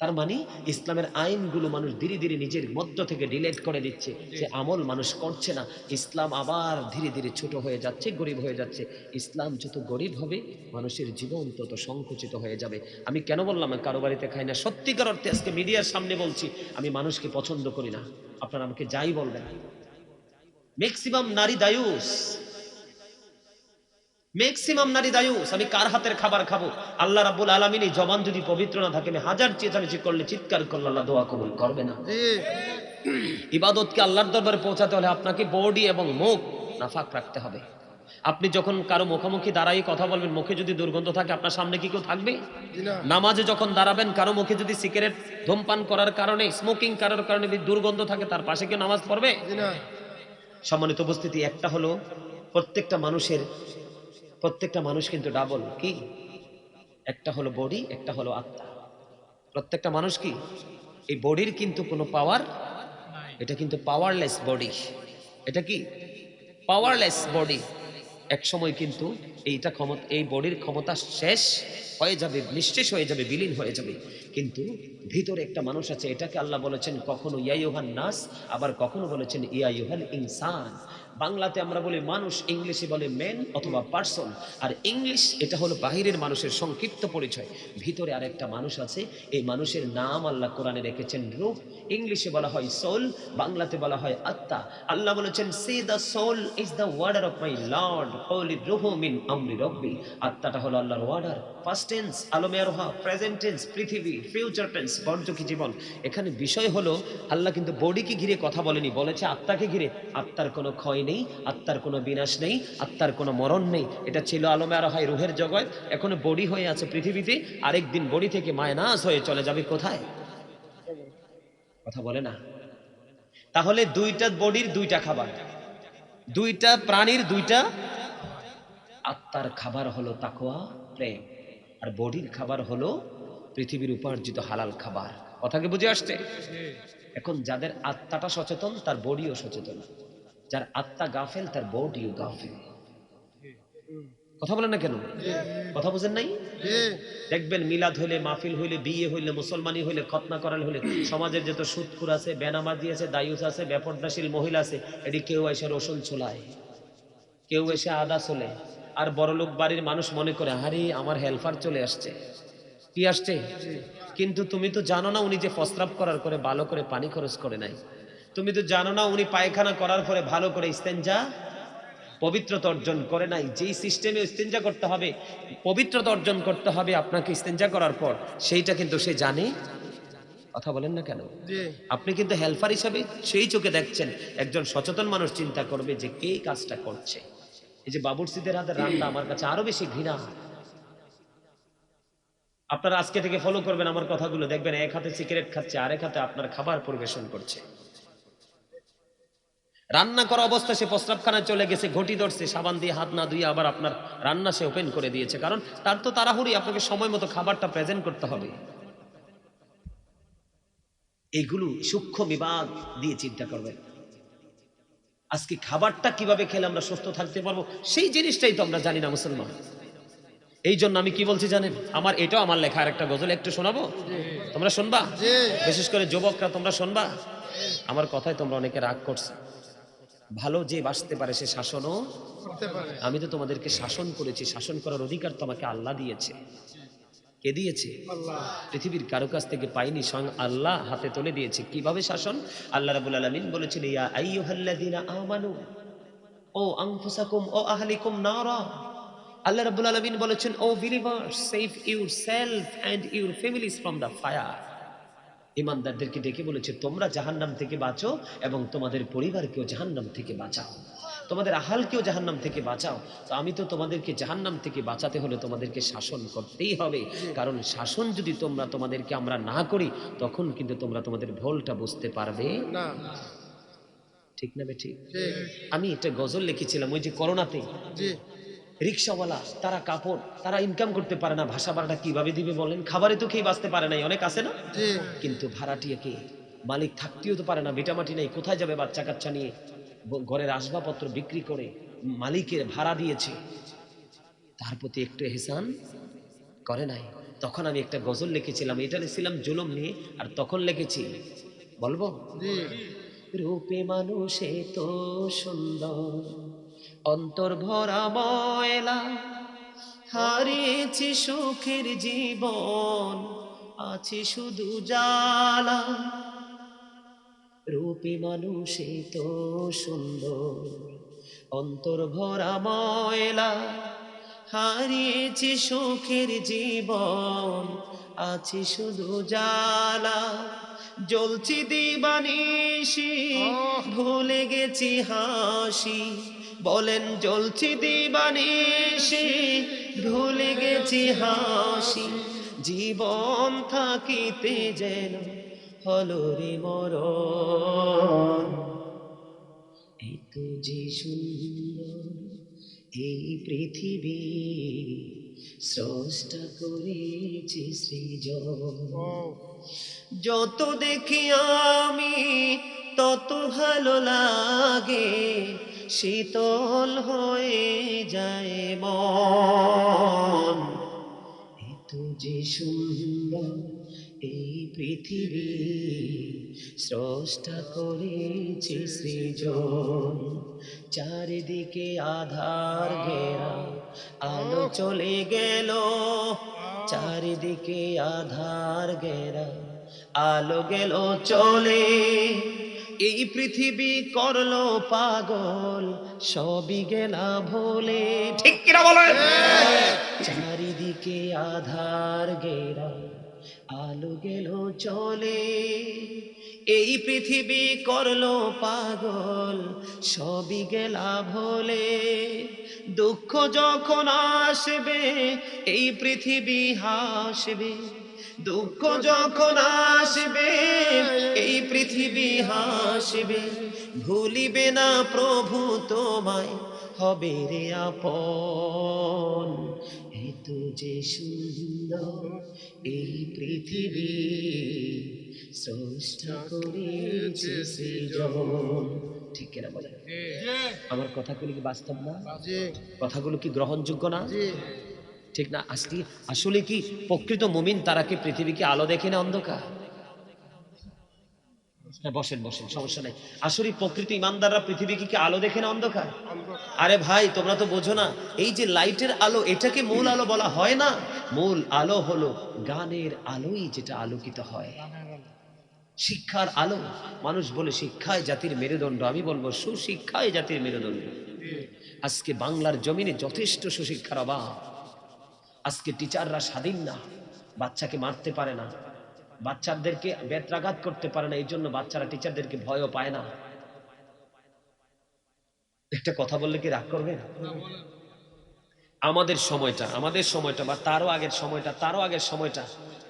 Speaker 1: তার মানে ইসলামের আইনগুলো মানুষ ধীরে ধীরে নিজের মধ্য থেকে ডিলেট করে দিচ্ছে, যে আমল মানুষ করছে না। ইসলাম আবার ধীরে ধীরে ছোট হয়ে যাচ্ছে, গরিব হয়ে যাচ্ছে। ইসলাম যত গরিব হবে, মানুষের জীবন তত সংকুচিত হয়ে যাবে। আমি কেন বললাম কারো বাড়িতে খাই না? সত্যিকার অর্থে আজকে মিডিয়ার সামনে বলছি, আমি মানুষকে পছন্দ করি না। আপনারা আমাকে যাই বলবেন, ম্যাক্সিমাম নারী দায়ুস, ম্যাক্সিমাম নারী দায়ুস। আমি কার হাতের খাবার খাবো? আল্লাহ রাব্বুল আলামিন এই জবান যদি পবিত্র না থাকে, আমি হাজার চেঁচামেচি করলে, চিৎকার করলে, আল্লাহ দোয়া কবুল করবে না। ইবাদতকে আল্লাহর দরবারে পৌঁছাতে হলে আপনাকে বডি এবং মুখ নাফাক রাখতে হবে। আপনি যখন কারো মুখোমুখি দাঁড়াই কথা বলবেন, মুখে যদি দুর্গন্ধ থাকে, আপনার সামনে কি কেউ থাকবে? নামাজে যখন দাঁড়াবেন, কারো মুখে যদি সিগারেট ধূমপান করার কারণে, স্মোকিং করার কারণে দুর্গন্ধ থাকে, তার পাশে কেউ নামাজ পড়বে? সম্মানিত উপস্থিতি, একটা হলো প্রত্যেকটা মানুষ কিন্তু ডাবল। কি? একটা হলো বডি, একটা হলো আত্মা। প্রত্যেকটা মানুষ কি? এই বডির কিন্তু কোনো পাওয়ার, এটা কিন্তু পাওয়ারলেস বডি। এটা কি? Powerless body. এক সময় কিন্তু এই বডির ক্ষমতা শেষ হয়ে যাবে, নিঃশেষ হয়ে যাবে, বিলীন হয়ে যাবে। কিন্তু ভিতরে একটা মানুষ আছে, এটাকে আল্লাহ বলেছেন কখনো ইয়া ইউহান নাস, আবার কখনো বলেছেন ইয়া ইউহাল ইনসান। বাংলাতে আমরা বলি মানুষ, ইংলিশে বলে ম্যান অথবা পার্সন। আর ইংলিশ এটা হলো বাহিরের মানুষের সংক্ষিপ্ত পরিচয়। ভিতরে আরেকটা মানুষ আছে, এই মানুষের নাম আল্লাহ কোরআনে রেখেছেন রূহ। ইংলিশে বলা হয় সোল, বাংলাতে বলা হয় আত্মা। আল্লাহ বলেছেন সে the soul is the order of my lord, হোলি রূহ মিন আমরি রব্বি। আত্মাটা হলো আল্লাহর ওয়ার্ডার। ফার্স্ট টেন্স আলমে আরোহা, প্রেজেন্ট টেন্স পৃথিবী, ফিউচার টেন্স বর্জকি জীবন। এখানে বিষয় হলো আল্লাহ কিন্তু বডিকে ঘিরে কথা বলেনি, বলেছে আত্মাকে ঘিরে। আত্মার কোনো ক্ষয় নেই, আত্মার কোনো বিনাশ নেই, আত্মার কোনো মরণ নেই। এটা ছিল আলমে আরোহায় রুহের জগৎ, এখনো বডি হয়ে আছে পৃথিবীতে। আরেকদিন বডি থেকে মায়নাস হয়ে চলে যাবে কোথায়? কথা বলে না। তাহলে দুইটা বডির দুইটা খাবার, দুইটা প্রাণীর দুইটা। আত্মার খাবার হলো তাকওয়া, প্রেম, আর বডির খাবার হলো পৃথিবীর উপার্জিত হালাল খাবার। কথা কি বুঝে আসছে? এখন যাদের আত্মাটা সচেতন, তার বডিও সচেতন। যার আত্মা গাফেল, তার বডিও গাফেল। কথা বলেন না কেন? কথা বুঝেন নাই? দেখবেন মিলাদ হইলে, মাহফিল হইলে, বিয়ে হইলে, মুসলমানি হইলে, খতনা করাল হইলে সমাজের যত সুদখোর আছে, বেনামাজি আছে, দায়ুস আছে, বেপর্দাশীল মহিলা আছে, এটি কেউ এসে রসুন ছোলায়, কেউ এসে আদা চলে। আর বড়লোক বাড়ির মানুষ মনে করে আরে আমার হেল্পার চলে আসছে। কি আসছে? কিন্তু তুমি তো জানো না উনি যে প্রস্রাব করার পরে ভালো করে পানি খরচ করে নাই। তুমি তো জানো না উনি পায়খানা করার পরে ভালো করে ইস্তেঞ্জা পবিত্রতা অর্জন করে নাই। যেই সিস্টেমে ইস্তেঞ্জা করতে হবে, পবিত্রতা অর্জন করতে হবে আপনাকে ইস্তেঞ্জা করার পর, সেইটা কিন্তু সে জানে। কথা বলেন না কেন? আপনি কিন্তু হেল্পার হিসাবে সেই চোখে দেখছেন। একজন সচেতন মানুষ চিন্তা করবে যে কে কাজটা করছে। এই যে বাবুর্চিদের হাতে রান্না আমার কাছে আরো বেশি ঘৃণা। আপনারা আজকে থেকে ফলো করবেন আমার কথাগুলো, দেখবেন এক হাতে সিগারেট খাচ্ছে, আরেক হাতে আপনার খাবার পরিবেশন করছে। রান্না করা অবস্থা সে প্রস্রাবখানায় চলে গেছে, ঘটি ধরছে, সাবান দিয়ে হাত না ধুয়ে আবার আপনার রান্না সে ওপেন করে দিয়েছে, কারণ তার তো তাড়াহুড়ি, আপনাকে সময় মতো খাবারটা প্রেজেন্ট করতে হবে। এইগুলো সূক্ষ্ম বিভাগ দিয়ে চিন্তা করবেন। আজকে খাবারটা কিভাবে খেলে আমরা সুস্থ থাকতে পারবো সেই জিনিসটাই তো আমরা জানি না মুসলমান। এই জন্য আমি কি বলছি জানেন, আমার এটাও আমার লেখা আর একটা গজল একটু শোনাবো, তোমরা শুনবা? বিশেষ করে যুবকরা তোমরা শুনবা। আমার কথায় তোমরা অনেকে রাগ করছে। ভালো যে বাসতে পারে সে শাসনও করতে পারে। আমি তো তোমাদেরকে শাসন করেছি, শাসন করার অধিকার তোমাকে আল্লাহ দিয়েছে। কে দিয়েছে? আল্লাহ। পৃথিবীর কারো কাছ থেকে পাইনি, স্বয়ং আল্লাহ হাতে তুলে দিয়েছে। কিভাবে শাসন? আল্লাহ রাব্বুল আলামিন বলেছেন ইয়া আইয়ুহাল্লাযীনা আমানু ও আনফুসাকুম ও আহলিকুম নারা। আল্লাহ রাব্বুল আলামিন বলেছেন O believers, save yourself and your families from the fire. ইমানদারদেরকে ডেকে বলেছে তোমরা জাহান্নাম থেকে বাঁচো এবং তোমাদের পরিবারকেও জাহান্নাম থেকে বাঁচাও, তোমাদের আহালকেও জাহান্নাম থেকে বাঁচাও। তো আমি তো তোমাদেরকে জাহান্নাম থেকে বাঁচাতে হলে তোমাদেরকে শাসন করতেই হবে, কারণ শাসন যদি তোমাদেরকে আমরা না করি তখন কিন্তু তোমরা তোমাদের ভুলটা বুঝতে পারবে না। ঠিক না বেঠিক? আমি একটা গজল লিখেছিলাম ওই যে করোনাতে, রিক্সাওয়ালা তারা কাপড় তারা ইনকাম করতে পারে না, ভাষা ভাড়াটা কিভাবে দিবে বলেন? খাবারে তো খেয়ে বাঁচতে পারে নাই, অনেক আছে না? কিন্তু ভাড়াটিয়া কে? মালিক থাকতেও তো পারে না, ভিটামাটি নেই, কোথায় যাবে বাচ্চা কাচ্চা নিয়ে? ঘরের আসবাবপত্র বিক্রি করে মালিকের ভাড়া দিয়েছে, তার প্রতি একটু এহসান করে নাই। তখন আমি একটা গজল লিখেছিলাম, এটা লিখছিলাম জুলুম নিয়ে, আর তখন লিখেছি বলবো রূপে মানুষে তো সুন্দর, অন্তর ভরা ময়লা, হারিয়েছি সুখের জীবন, আছে শুধু জ্বালা। রূপে মানুষে তো সুন্দর, অন্তর ভরা ময়লা, হারিয়েছি সুখের জীবন, আছে শুধু জ্বালা। জ্বলছি দিবানিশি, ভুলে গেছি হাসি। বলেন জ্বলছি দিবানিশি, ভুলে গেছি হাসি। জীবন থাকিতে যেন হলো রে মরণ। এত যে সুন্দর এই পৃথিবী, স্রষ্টা করেছে সৃজন। যত দেখি আমি তত ভালো লাগে, শীতল হয়ে যায় মন। এত যে সুন্দর এই পৃথিবী, স্রষ্টা করেছে সৃজন। চারিদিকে আধার ঘেরা, আলো চলে গেল, চারিদিকে আধার ঘেরা, আলো গেল চলে। এই পৃথিবী করলো পাগল, সবই গেলা ভোলে। ঠিক কিনা বলেন? চারিদিকে আধার ঘেরা, আলো গেল চলে। এই পৃথিবী করলো পাগল, সবই গেলা ভোলে। দুঃখ যখন আসবে এই পৃথিবী হাসবে, দুঃখ যখন আসবে এই পৃথিবী হাসবে। ভুলিবে না প্রভু তোমায়, হবে রে আপন। এত যে সুন্দর এই পৃথিবী, স্রষ্টা করেছে সৃজন। ঠিক কিনা বলেন? আমার কথাগুলো কি বাস্তব না? কথাগুলো কি গ্রহণযোগ্য না? ঠিক না? আসলে কি প্রকৃত মুমিন তারা কি পৃথিবীকে আলো দেখে না অন্ধকার? হ্যাঁ, বসেন বসেন, সমস্যা নাই। আসলে প্রকৃত ইমানদাররা পৃথিবীকে কি আলো দেখে না অন্ধকার? আরে ভাই, তোমরা তো বোঝো না, এই যে লাইটের আলো, এটাকে মূল আলো বলা হয় না। মূল আলো হলো গানের আলোই, যেটা আলোকিত হয়, শিক্ষার আলো। মানুষ বলে শিক্ষায় জাতির মেরুদণ্ড, আমি বলবো সুশিক্ষায় জাতির মেরুদণ্ড। আজকে বাংলার জমিনে যথেষ্ট সুশিক্ষার অভাব। আজকে টিচাররা স্বাধীন না, বাচ্চাকে মারতে পারে না, বাচ্চাদেরকে বেত্রাঘাত করতে পারে না, এই জন্য বাচ্চারা টিচারদেরকে ভয়ও পায় না। একটা কথা বললে কি রাগ করবে? আমাদের সময়টা বা তারও আগের সময়টা,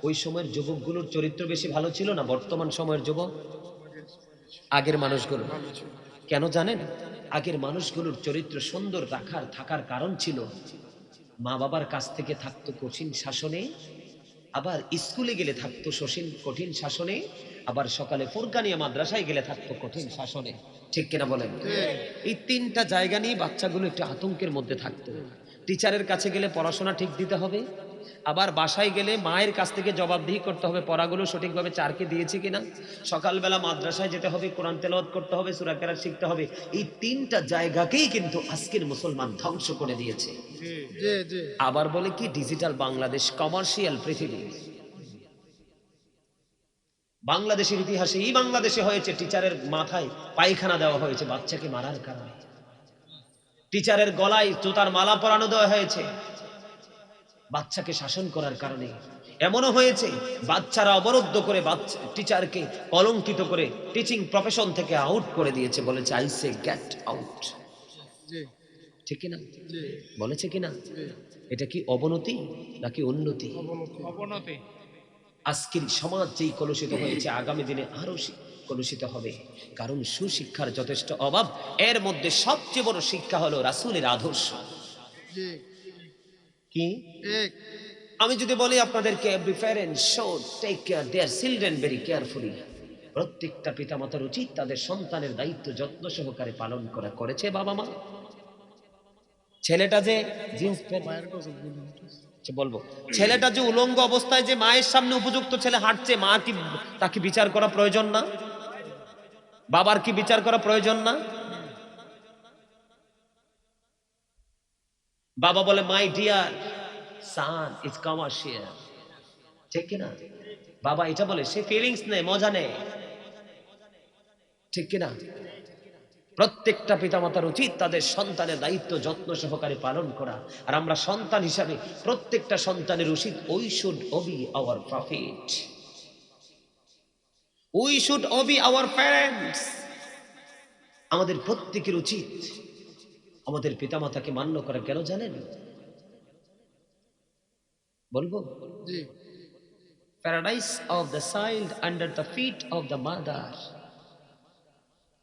Speaker 1: ওই সময়ের যুবকগুলোর চরিত্র বেশি ভালো ছিল না বর্তমান সময়ের যুবক? আগের মানুষগুলো কেন জানেন? আগের মানুষগুলোর চরিত্র সুন্দর থাকার কারণ ছিল, মা বাবার কাছ থেকে থাকতো কঠিন শাসনে, আবার স্কুলে গেলে থাকতো কঠিন শাসনে, আবার সকালে ফুরকানিয়া মাদ্রাসায় গেলে থাকতো কঠিন শাসনে। ঠিক কিনা বলেন? এই তিনটা জায়গা নিয়ে বাচ্চাগুলো একটু আতঙ্কের মধ্যে থাকতো। টিচারের কাছে গেলে পড়াশোনা ঠিক দিতে হবে, আবার বাসায় গেলে মায়ের কাছ থেকে জবাবদিহি করতে হবে পড়াগুলো সঠিকভাবে চারকে দিয়েছে কিনা। সকালবেলা মাদ্রাসায় যেতে হবে, কোরআন তেলাওয়াত করতে হবে, সূরা কেরাত শিখতে হবে। এই তিনটা জায়গাকেই কিন্তু আজকের মুসলমান ধ্বংস করে দিয়েছে। আবার বলে কি ডিজিটাল বাংলাদেশ, কমার্শিয়াল পৃথিবী। বাংলাদেশের ইতিহাসে এই বাংলাদেশে হয়েছে টিচারের মাথায় পায়খানা দেওয়া হয়েছে বাচ্চাকে মারার কারণে, টিচারের গলায় জুতার মালা পরানো দেওয়া হয়েছে বাচ্চাকে শাসন করার কারণে। এমনও হয়েছে বাচ্চারা অবরুদ্ধ করে টিচারকে কলঙ্কিত করে টিচিং প্রফেশন থেকে আউট করে দিয়েছে, বলেছে আই সে গেট আউট। ঠিক কিনা? বলেছে কিনা? এটা কি অবনতি নাকি উন্নতি?
Speaker 2: অবনতি।
Speaker 1: আজকের সমাজ যেই কলুষিত হয়েছে, আগামী দিনে আরো কলুষিত হবে, কারণ সুশিক্ষার যথেষ্ট অভাব। এর মধ্যে সবচেয়ে বড় শিক্ষা হলো রাসূলের আদর্শ। কি আমি যদি বলি আপনাদেরকে, every parent should take care their children very carefully. প্রত্যেকটা পিতামাতার উচিত তাদের সন্তানের দায়িত্ব যত্ন সহকারে পালন করা। করেছে বাবা মা? ছেলেটা যে জিন্স বলবো, ছেলেটা যে উলঙ্গ অবস্থায় যে মায়ের সামনে উপযুক্ত ছেলে হাঁটছে, মা কি তাকে বিচার করা প্রয়োজন না? বাবার কি বিচার করা প্রয়োজন না? বাবা বলে my dear sun is commercial. ঠিক কিনা? বাবা এটা বলে, সে ফিলিংস নেই, মজা নেই। ঠিক কিনা? প্রত্যেকটা পিতামাতার উচিত তাদের সন্তানের দায়িত্ব যত্ন সহকারে পালন করা। আর আমরা সন্তান হিসাবে প্রত্যেকটা সন্তানের উচিত we should obey our profit, we should obey our parents. আমাদের প্রত্যেকের উচিত আমাদের পিতামাতাকে মান্য করা। কেন জানেন? বলবো, paradise of the child under the feet of the mother,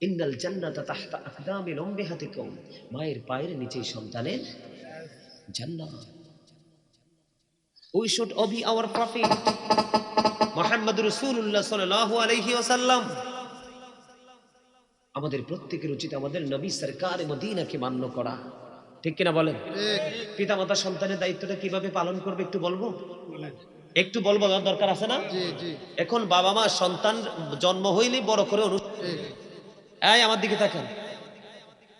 Speaker 1: ইন্নাল জান্নাতা তাহতা আকদামিল উম্মাহাতিকুম। মায়ের পায়ের নিচে সন্তানের জান্নাত। We should obey our prophet মুহাম্মদুর রাসূলুল্লাহ সাল্লাল্লাহু আলাইহি ওয়াসাল্লাম। আমাদের প্রত্যেকের উচিত আমাদের নবী সরকার মদিনাকে মান্য করা। ঠিক কিনা বলেন? পিতামাতা সন্তানের দায়িত্বটা কিভাবে পালন করবে একটু বলবো? একটু বলবো, দরকার আছে না? এখন বাবা মা সন্তান জন্ম হইলেই বড় করে এই আমার দিকে তাকান,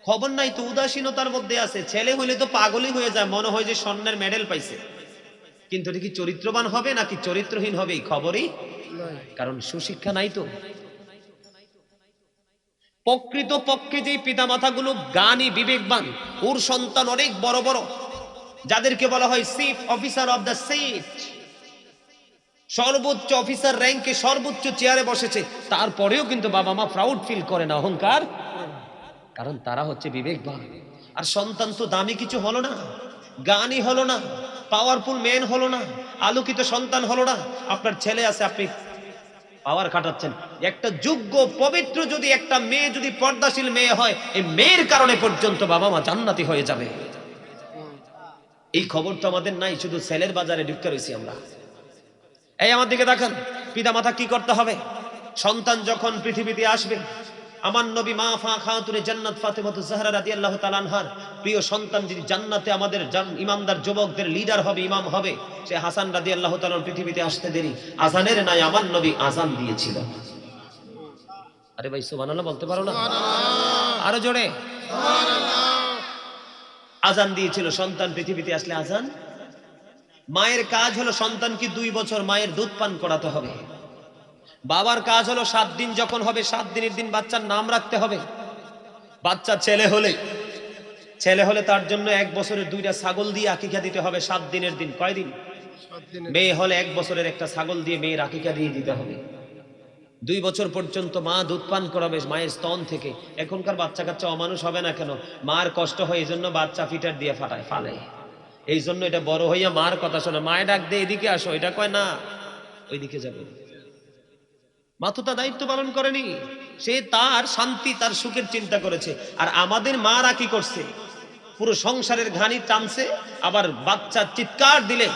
Speaker 1: খবর নাই তো উদাসীনতার মধ্যে আছে। ছেলে হইলে তো পাগলই হয়ে যায়, মনে হয় যে স্বর্ণের মেডেল পাইছে, কিন্তু এটা কি চরিত্রবান হবে নাকি চরিত্রহীন হবে এই খবরই, কারণ সুশিক্ষা নাই তো। প্রকৃত পক্ষে যে পিতামাতাগুলো জ্ঞানী বিবেকবান, ওর সন্তান অনেক বড় বড়, যাদেরকে বলা হয় chief officer of the state, সর্বোচ্চ অফিসার র্যাঙ্কে সর্বোচ্চ চেয়ারে বসেছে, তারপরেও কিন্তু বাবা মা প্রাউড ফিল করে না, অহংকার, কারণ তারা হচ্ছে বিবেকবান। আর সন্তান তো দামি কিছু হলো না, জ্ঞানী হলো না, পাওয়ারফুল ম্যান হলো না, আলোকিত সন্তান হলো না। আপনার ছেলে আছে, আপনি পাওয়ার খাটাচ্ছেন। একটা যোগ্য পবিত্র যদি একটা মেয়ে যদি পর্দাশীল মেয়ে হয়, এই মেয়ের কারণে পর্যন্ত বাবা মা জান্নাতি হয়ে যাবে। এই খবর তো আমাদের নাই, শুধু সেলের বাজারে ঢুকে রয়েছি আমরা। এই আমার দিকে দেখেন, পিতা মাতা কি করতে হবে? সন্তান যখন পৃথিবীতে আসবে, আমার নবী মা খাতুনে জান্নাত ফাতেমাতুজ জাহরা রাদিয়াল্লাহু তাআলা আনহার প্রিয় সন্তান যিনি জান্নাতে আমাদের ইমানদার যুবকদের লিডার হবে, ইমাম হবে, সে হাসান রাদিয়াল্লাহু তাআলা পৃথিবীতে আসতে দেরি আজানের নাই আমার নবী আজান দিয়েছিল। আরে ভাই সুবহানাল্লাহ বলতে পারো না? আরো জোরে আজান দিয়েছিল। সন্তান পৃথিবীতে আসলে আজান। মায়ের কাজ হলো সন্তানকে 2 বছর মায়ের দুধ পান করাতে হবে। বাবার কাজ হলো 7 দিন যখন হবে 7 দিনের দিন বাচ্চার নাম রাখতে হবে। বাচ্চা ছেলে হলে তার জন্য 1 বছরের 2টা ছাগল দিয়ে আকিকা দিতে হবে 7 দিনের দিন। কয় দিন? মেয়ে হলে 1 বছরের একটা ছাগল দিয়ে মেয়ের আকিকা দিয়ে দিতে হবে। 2 বছর পর্যন্ত মা দুধ পান করাবে মায়ের স্তন থেকে। এখনকার বাচ্চা কাচ্চা অমানুষ হবে না কেন? মার কষ্ট হয়, এই জন্য বাচ্চা ফিটার দিয়ে ফালে। এই জন্য এটা বড় হইয়া মার কথা শোনে, মায়ের ডাক দিয়ে এদিকে আসো, এটা কয় না ওইদিকে যাবে। মা তো তার দায়িত্ব পালন করেনি, সে তার শান্তি তার সুখের চিন্তা করেছে। আর আমাদের মারা কি করছে? পুরো সংসারের ঘানি টানছে, আবার বাচ্চা চিৎকার দিলে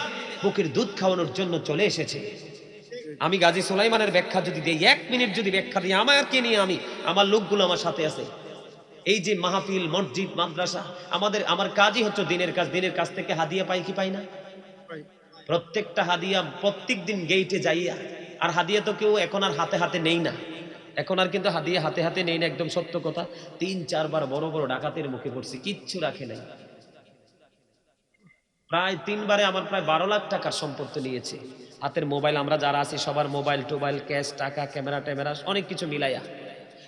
Speaker 1: বুকের দুধ খাওয়ানোর জন্য চলে এসেছে। আমি গাজী সুলাইমানের ব্যাখ্যা যদি দিই, 1 মিনিট যদি ব্যাখ্যা দিই, আমাকে নিয়ে আমার লোকগুলো আমার সাথে আছে। এই যে মাহফিল, মসজিদ, মাদ্রাসা, আমার কাজই হচ্ছে দিনের কাজ। দিনের কাজ থেকে হাদিয়া পাই কি পাই না? প্রত্যেকটা হাদিয়া প্রত্যেক দিন গেইটে যাইয়া। আর হাদিয়া তো কেউ এখন আর হাতে হাতে নেই না। এখন আর কিন্তু হাদিয়া হাতে হাতে নেই না, একদম সত্য কথা। 3-4 বার বড় বড় ডাকাতের মুখে পড়ছি, কিচ্ছু রাখে নাই। প্রায় 3 বারে আমার প্রায় 12 লাখ টাকার সম্পত্তি নিয়েছে। হাতের মোবাইল, আমরা যারা আছি সবার মোবাইল টোবাইল, ক্যাশ, টাকা, ক্যামেরা ট্যামেরা অনেক কিছু মিলাইয়া।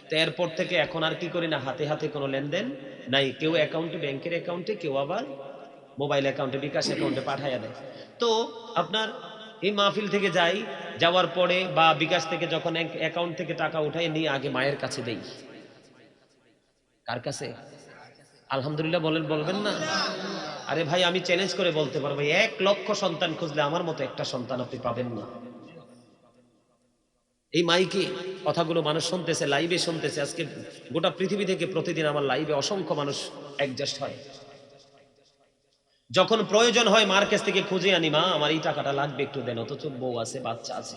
Speaker 1: তো এরপর থেকে এখন আর কি করি না, হাতে হাতে কোনো লেনদেন নাই। কেউ অ্যাকাউন্টে, ব্যাংকের অ্যাকাউন্টে, কেউ আবার মোবাইল অ্যাকাউন্টে, বিকাশ অ্যাকাউন্টে পাঠাইয়া দেয়। তো আপনার এই মাহফিল থেকে যাওয়ার পরে বা বিকাশ থেকে যখন অ্যাকাউন্ট থেকে টাকা উঠাই নিয়ে আগে মায়ের কাছে দেই। কার কাছে? আলহামদুলিল্লাহ বলবেন না? আরে ভাই আমি চ্যালেঞ্জ করে বলতে পারবো, 1 লক্ষ সন্তান খুঁজলে আমার মতো একটা সন্তান আপনি পাবেন না। এই মাইকে কথাগুলো মানুষ শুনতেছে, লাইভে শুনতেছে। আজকে গোটা পৃথিবী থেকে প্রতিদিন আমার লাইভে অসংখ্য মানুষ অ্যাডজাস্ট হয়। যখন প্রয়োজন হয় মার কাছ থেকে খুঁজে আনি, মা আমার এই টাকাটা লাগবে, একটু দেন। অথচ বউ আছে, বাচ্চা আছে।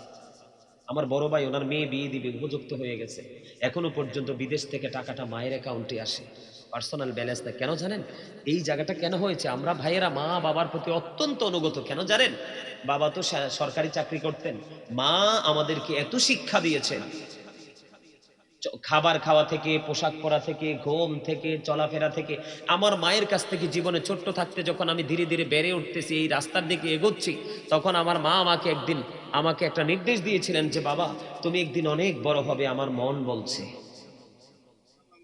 Speaker 1: আমার বড় ভাই, ওনার মেয়ে বিয়ে দিবে, উপযুক্ত হয়ে গেছে, এখনো পর্যন্ত বিদেশ থেকে টাকাটা মায়ের অ্যাকাউন্টে আসে, পার্সোনাল ব্যালেন্স না। কেন জানেন এই জায়গাটা কেন হয়েছে? আমরা ভাইয়েরা মা বাবার প্রতি অত্যন্ত অনুগত। কেন জানেন? বাবা তো সরকারি চাকরি করতেন, মা আমাদেরকে এত শিক্ষা দিয়েছেন, খাবার খাওয়া থেকে, পোশাক পরা থেকে, ঘুম থেকে, চলাফেরা থেকে। আমার মায়ের কাছ থেকে জীবনে ছোট্ট থাকতে যখন আমি ধীরে ধীরে বেড়ে উঠতেছি, এই রাস্তার দিকে এগোচ্ছি, তখন আমার মা আমাকে একটা নির্দেশ দিয়েছিলেন যে বাবা তুমি একদিন অনেক বড় হবে, আমার মন বলছে।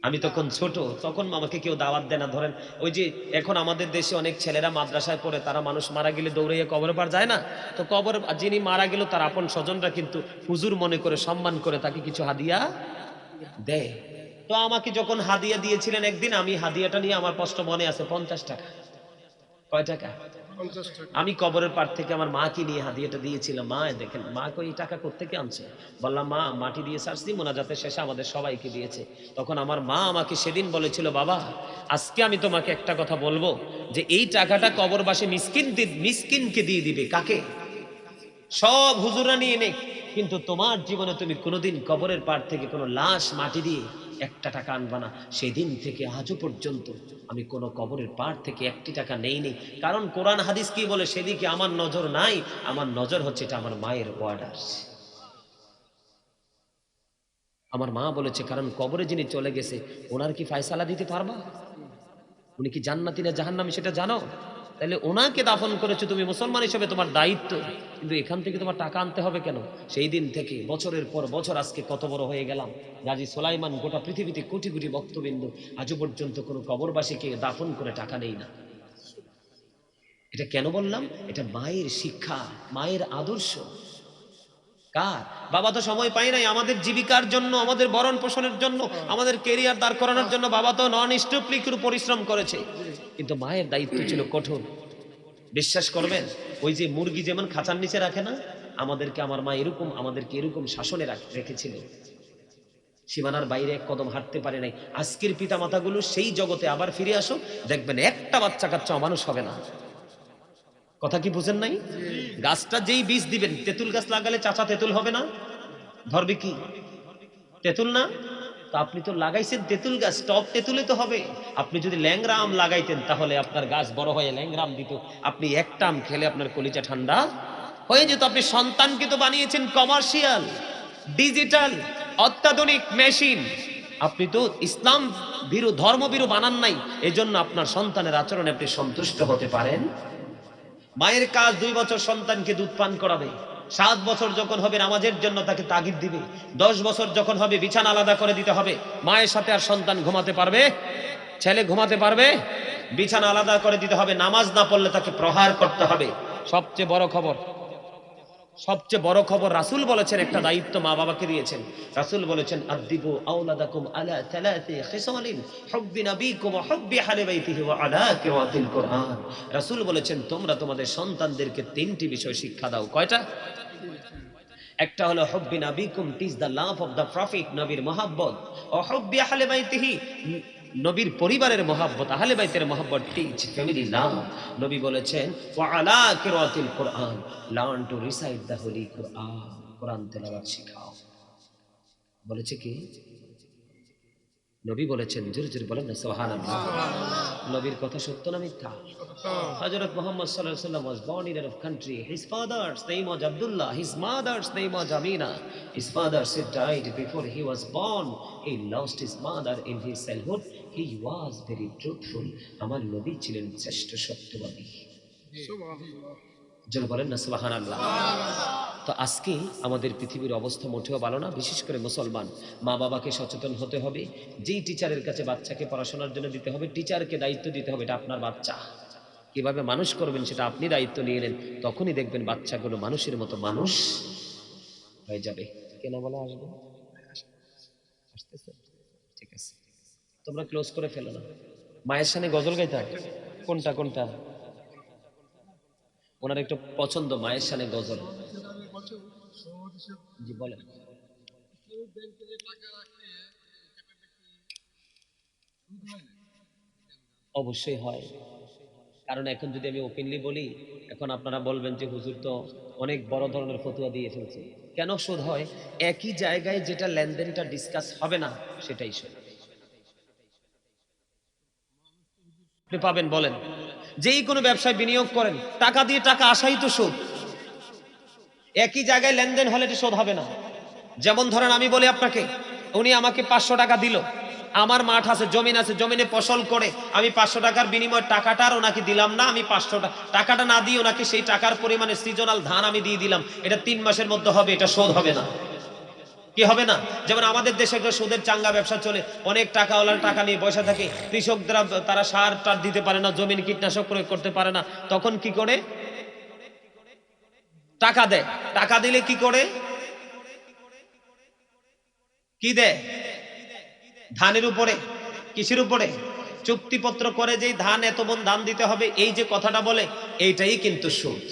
Speaker 1: আমি তখন ছোট, তখন আমাকে কেউ দাওয়াত দেয় না। ধরেন ওই যে এখন আমাদের দেশে অনেক ছেলেরা মাদ্রাসায় পড়ে, তারা মানুষ মারা গেলে দৌড়াইয়া কবরে পার যায় না? তো কবর যিনি মারা গেল তার আপন স্বজনরা কিন্তু হুজুর মনে করে সম্মান করে তাকে কিছু হাদিয়া দেয়। তো আমাকে যখন হাদিয়া দিয়েছিলেন একদিন, আমি হাদিয়াটা নিয়ে আমার কষ্ট মনে আছে, 50 টাকা। কয় টাকা? 50 টাকা। আমি কবরের পার থেকে আমার মাকে নিয়ে হাদিয়াটা দিয়েছিলাম। মা দেখেন, মা কই টাকা কোত্থেকে আনছে? বললাম মা মাটি দিয়ে সারছি, মোনাজাতের শেষে আমাদের সবাইকে দিয়েছে। তখন আমার মা আমাকে সেদিন বলেছিল, বাবা আজকে আমি তোমাকে একটা কথা বলবো, যে এই টাকাটা কবরবাসী মিসকিনকে দিয়ে দিবে। কাকে? সব হুজুররা নিয়ে নে, কিন্তু তোমার জীবনে তুমি কোনোদিন কবরের পার থেকে কোনো লাশ মাটি দিয়ে 1 টাকা আনবা না। সেদিন থেকে আজও পর্যন্ত আমি কোনো কবরের পার থেকে 1 টাকা নেইনি। কারণ কোরআন হাদিস কি বলে সেদিকে আমার নজর নাই, আমার নজর হচ্ছে এটা আমার মায়ের অর্ডার। আমার মা বলেছে, কারণ কবরে যিনি চলে গেছে ওনার কি ফয়সালা দিতে পারবা? উনি কি জান্নাতি না জাহান্নামী সেটা জানো? তাহলে ওনাকে দাফন করেছো তুমি, মুসলমান হিসেবে তোমার দায়িত্ব, কিন্তু এখান থেকে তোমার টাকা আনতে হবে কেন? সেই দিন থেকে বছরের পর বছর আজকে কত বড় হয়ে গেলাম। গাজী সুলাইমান গোটা পৃথিবীতে কোটি কোটি ভক্তবিন্দু, আজও পর্যন্ত কোনো কবরবাসীকে দাফন করে টাকা নেই না। এটা কেন বললাম? এটা মায়ের শিক্ষা, মায়ের আদর্শ। কার? বাবা তো সময় পাই নাই আমাদের জীবিকার জন্য, আমাদের ভরণ পোষণের জন্য, আমাদের কেরিয়ার দাঁড় করানোর জন্য। বাবা তো নন স্টপলি পরিশ্রম করেছে, কিন্তু মায়ের দায়িত্ব ছিল কঠোর। বিশ্বাস করবেন, ওই যে মুরগি যেমন খাঁচার নিচে রাখে না, আমার মা আমাদেরকে এরকম শাসনে রেখেছিল। সীমানার বাইরে 1 কদম হাঁটতে পারে নাই। আজকের পিতা মাতাগুলো সেই জগতে আবার ফিরে আসো, দেখবেন একটা বাচ্চা কাচ্চা মানুষ হবে না। কথা কি বুঝেন নাই? গাছটা যেই বীজ দিবেন, তেঁতুল গাছ লাগালে চাচা তেঁতুল হবে না, ধরবে কি? তেঁতুল না? তো আপনি তো লাগাইছেন তেঁতুল গাছ, টপ তেঁতুলে তো হবে। আপনি যদি ল্যাংড়া আম লাগাইতেন তাহলে আপনার গাছ বড় হয়ে ল্যাংড়া আম দিত। আপনি একটা আম খেলে আপনার কলিজা ঠান্ডা হয়ে যেত। আপনি সন্তানকে তো বানিয়েছেন কমার্শিয়াল, ডিজিটাল, অত্যাধুনিক মেশিন। আপনি তো ইসলাম ভীরু, ধর্মভীরু বানান নাই। এজন্য আপনার সন্তানের আচরণে আপনি সন্তুষ্ট হতে পারেন। মায়ের কাজ 2 বছর সন্তানকে দুধ পান করাবে, 7 বছর যখন হবে নামাজের জন্য তাকে তাগিদ দিবে, 10 বছর যখন হবে বিছানা আলাদা করে দিতে হবে। মায়ের সাথে আর সন্তান ঘুমাতে পারবে? ছেলে ঘুমাতে পারবে? বিছানা আলাদা করে দিতে হবে। নামাজ না পড়লে তাকে প্রহার করতে হবে। সবচেয়ে বড় খবর, সবচেয়ে বড় খবর, রাসূল বলেছেন একটা দায়িত্ব মা বাবাকে দিয়েছেন। রাসূল বলেছেন আদিবু আওলাদাকুম আলা তালাতি খিসালিন হুব্বি নবীকুম ওয়া হুব্বি আহলি বাইতিহি ওয়া আলা কিরাতিল কুরআন। রাসূল বলেছেন তোমরা তোমাদের সন্তানদেরকে 3টি বিষয় শিক্ষা দাও। কয়টা? একটা হলো হুব্বি নবীকুম, it's the love of the prophet, নবীর মহব্বত। ও হুব্বি আহলি বাইতিহি, নবীর পরিবারের মহব্বত, আহলে বাইতের মহব্বত, টিচ ফ্যামিলি লাভ। নবী বলেছেন ওয়া আলা কিরাতিল কুরআন, learn to recite the holy Quran, কোরআন তেলাওয়াত শিখাও। বলেছে কি? নবী বলেছেন। জোরে জোরে বলেন না সুবহানাল্লাহ। নবীর কথা সত্য না মিথ্যা? হযরত মুহাম্মদ সাল্লাল্লাহু আলাইহি ওয়াসাল্লাম was born in a country. His father's name was Abdullah, his mother's name was Amina. His father said died before he was born. He lost his mother in his childhood. He was very truthful. আমার নবী ছিলেন শ্রেষ্ঠ সত্যবাদী। সুবহানাল্লাহ। জোরে বলেন না সুবহানাল্লাহ। তো আজকে আমাদের পৃথিবীর অবস্থা মোটেও ভালো না। বিশেষ করে মুসলমান মা বাবাকে সচেতন হতে হবে। যেই টিচারের কাছে বাচ্চাকে পড়াশোনার জন্য দিতে হবে, টিচারকে দায়িত্ব দিতে হবে এটা আপনার বাচ্চা, কিভাবে মানুষ করবেন সেটা আপনি দায়িত্ব নিয়ে নেন। তখনই দেখবেন বাচ্চাগুলো মানুষের মতো মানুষ হয়ে যাবে। কেন বলে আসবে? আসতেছে? ঠিক আছে, তোমরা ক্লোজ করে ফেলো না। মায়ের সামনে গজল গাইতে হয়। কোনটা কোনটা ওনার একটু পছন্দ? মায়ের সামনে গজল। জি বলেন। অবশ্যই হয়, কারণ এখন যদি আমি ওপেনলি বলি, এখন আপনারা বলবেন যে হুজুর তো অনেক বড় ধরনের ফতোয়া দিয়ে ফেলছে। কেন সুদ হয়? একই জায়গায় যেটা লেনদেনটা ডিসকাস হবে না সেটাই সুদ। আপনি পাবেন বলেন, যেই কোনো ব্যবসায় বিনিয়োগ করেন, টাকা দিয়ে টাকা আসাই তো সুদ। একই জায়গায় লেনদেন হলে এটা সুদ হবে না। যেমন ধরেন আমি বলি আপনাকে, উনি আমাকে 500 টাকা দিল, আমার মাঠ আছে, জমিন আছে, জমিনে ফসল করে আমি 500 টাকার বিনিময়ে টাকাটা ওনাকে দিলাম না। আমি 500 টাকাটা না দিয়ে ওনাকে সেই টাকার পরিমাণে সিজনাল ধান আমি দিয়ে দিলাম। এটা 3 মাসের মধ্যে হবে, এটা সুদ হবে না। কি হবে না? যেমন আমাদের দেশে একটা সুদের চাঙ্গা ব্যবসা চলে, অনেক টাকাওয়ালার টাকা নিয়ে বসে থাকে। কৃষকরা তারা সার টার দিতে পারে না, জমিন কীটনাশক প্রয়োগ করতে পারে না, তখন কি করে? টাকা দেয়। টাকা দিলে কি করে? কি দেয়? ধানের উপরে। কিসের উপরে? চুক্তিপত্র করে যে ধান এত মন ধান দিতে হবে, এই যে কথাটা বলে, এইটাই কিন্তু সুদ।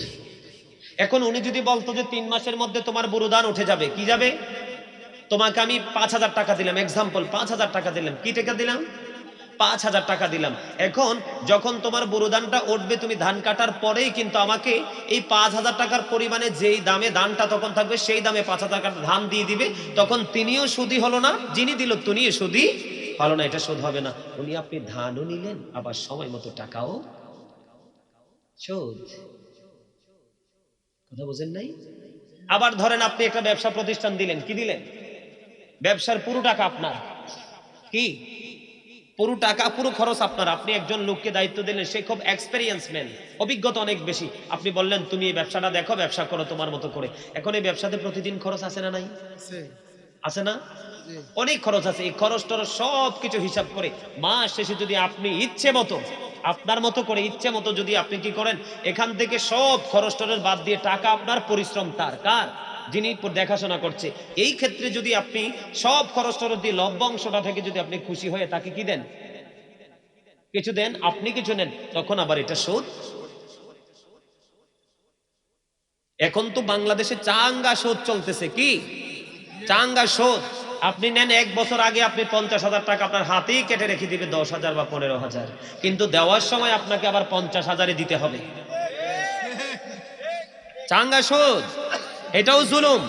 Speaker 1: এখন উনি যদি বলতো যে 3 মাসের মধ্যে তোমার বুরু ধান উঠে যাবে, কি যাবে? তোমাকে আমি 5,000 টাকা দিলাম, এক্সাম্পল 5,000 টাকা দিলাম। কি টাকা দিলাম? 5,000 টাকা দিলাম। এখন যখন তোমার বুরু ধানটা উঠবে, তুমি ধান কাটার পরেই কিন্তু আমাকে এই 5,000 টাকার পরিমাণে যেই দামে ধানটা তখন থাকবে সেই দামে 5,000 টাকার ধান দিয়ে দিবে। তখন তিনিও সুদী হলো না, যিনি দিল তিনিও সুদী হলো না। এটা সুদ হবে না। উনি আপনি ধানও নিলেন, আবার সময় মতো টাকাও সুদ। কথা বুঝেন নাই? আবার ধরেন আপনি একটা ব্যবসা প্রতিষ্ঠান দিলেন, কি দিলেন? ব্যবসার পুরো টাকা আপনার। কি? পুরো টাকা, পুরো খরচ আপনার। আপনি একজন লোককে দায়িত্ব দিলেন, সে খুব এক্সপেরিয়েন্স ম্যান, অভিজ্ঞতা অনেক বেশি। আপনি বললেন তুমি এই ব্যবসাটা দেখো, ব্যবসা করো তোমার মতো করে। এখন এই ব্যবসাতে প্রতিদিন খরচ আছে না নাই? আছে না? অনেক খরচ আছে। এই খরচ টরচ সব কিছু হিসাব করে মাস শেষে যদি আপনি ইচ্ছে মতো, আপনার মতো করে ইচ্ছে মতো যদি আপনি কি করেন, এখান থেকে সব খরচ টরচ বাদ দিয়ে টাকা আপনার, পরিশ্রম তার, কার? যিনি দেখাশোনা করছে। এই ক্ষেত্রে যদি আপনি সব খরচ টরচ দিয়ে লভ্যাংশটা থেকে যদি আপনি খুশি হয়ে তাকে কি দেন? কিছু দেন, আপনি কিছু নেন, তখন আবার এটা সুদ। এখন তো বাংলাদেশে চাঙ্গা সুদ চলতেছে। কি চাঙ্গা সুদ? আপনি নেন, 1 বছর আগে আপনি 50,000 টাকা আপনার হাতেই কেটে রেখে দিবে 10,000 বা 15,000, কিন্তু দেওয়ার সময় আপনাকে আবার 50,000 দিতে হবে। চাঙ্গা সুদ, এটাও জুলুম।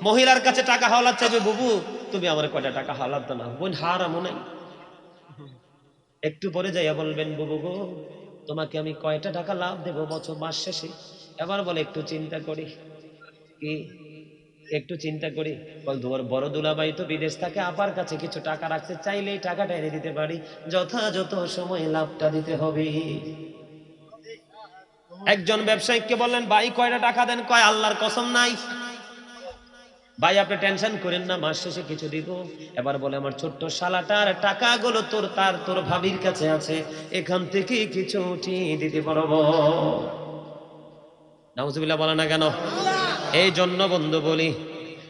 Speaker 1: মহিলার কাছে টাকা হাওলাত চাইবে, বুবু তুমি আমার কয়টা টাকা হালাল তো না বোন হারামও নাই। একটু পরে যাইয়া বলবেন বুবু গো তোমাকে আমি কয়টা টাকা লাভ দেবো বছর মাস শেষে। এবার বলে একটু চিন্তা করি। কি একটু চিন্তা করি? বল তোমার বড় দুলাভাই তো বিদেশ থাকে, আপার কাছে কিছু টাকা রাখতে চাইলেই টাকাটা এনে দিতে পারি, যথাযথ সময়ে লাভটা দিতে হবে। একজন ব্যবসায়ীকে বললেন ভাই কয়টা টাকা দেন, কয় আল্লাহর কসম নাই ভাই আপনি টেনশন করেন না, মাস শেষে কিছু দিব। এবার বলে আমার ছোট্ট শালাটার টাকাগুলো তোর ভাবির কাছে আছে, এখান থেকে কিছু উঠিয়ে দিতে পারবো। নাউজুবিল্লাহ বলে না কেন? এই জন্য বন্ধু বলি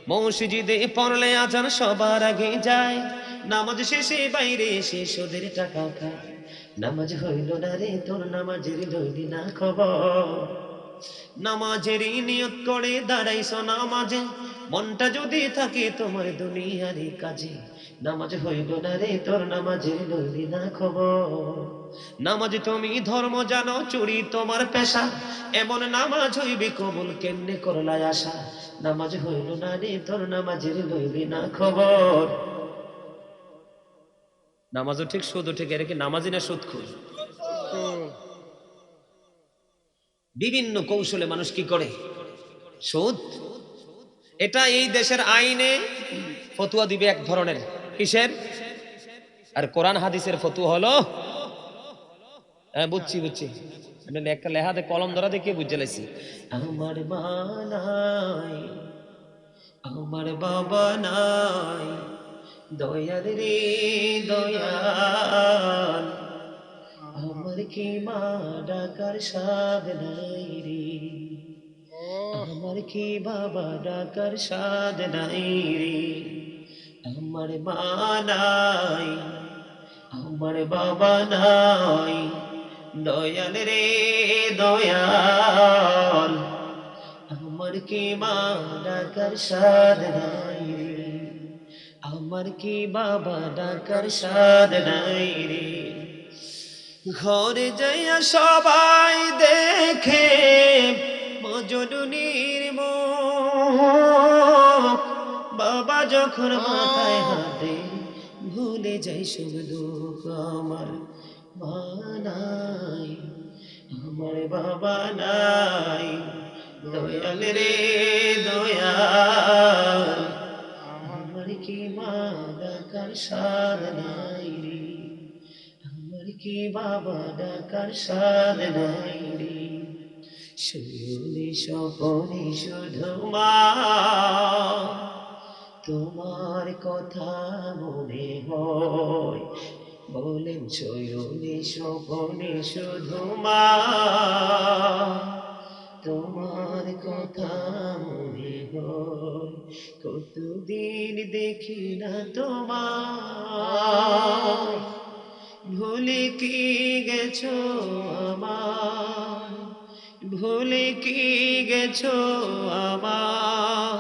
Speaker 1: মসজিদে পড়লে আজান সবার আগে যায়, নামাজ শেষে বাইরে এসে সুদের টাকা খায়। নামাজ হইল না রে তোর, নামাজের লইলি না খবর। নামাজের নিয়ত করে দাঁড়াইছো নামাজে, মনটা যদি থাকে তোমার দুনিয়ারই কাজে। নামাজ হইল না রে তোর, নামাজের লইলি না খবর। নামাজ তুমি ধর্ম জানো, চুরি তোমার পেশা, এমন নামাজ হইবে কবুল কেমনে করলাই আশা। নামাজ হইল না রে তোর, নামাজের লইলি না খবর। নামাজও ঠিক সুদও ঠিক, এর কি নামাজি না সুদখোর? বিভিন্ন কৌশলে মানুষ কি করে? সুদ। এটা এই দেশের আইনে ফতুয়া দিবে এক ধরনের, কিসের? আর কোরআন হাদিসের ফতুয়া হলো, হ্যাঁ বুঝছি আমি একটা লেহাতে কলম ধরা দেখে বুঝে লাইছি। আমার মা নাই, আমার বাবা নাই, দয়াল রে দয়াল, আমার কি মা ডাকার সাধ নাই রে, আমার কি বাবা ডাকার সাধ নাই রে। আমার মা নাই, আমার বাবা নাই, দয়াল রে দয়াল, আমার কি মা ডাকার সাধ নাই রে, আমার কি বাবা ডাকার সাধ নাই রে। ঘরে যাইয়া সবাই দেখে মজনুনির মুখ, বাবা যখন মাথায় হাতে ভুলে যাই সব দুঃখ। আমার মা নাই, আমার বাবা নাই, দয়াল রে দয়াল, আমার কি মা ডাকার সাধ নাই রে, আমার কি বাবা ডাকার সাধ নাই রে। শুনি স্বপনে শুধু মা তোমার কথা মনে হয়, বলেন শয়নে স্বপনে শুধু মা তোমার কথা মনে হয়। কতদিন দেখি না তোমার, ভুলে কি গেছো আমার, ভুলে কি গেছো আমার।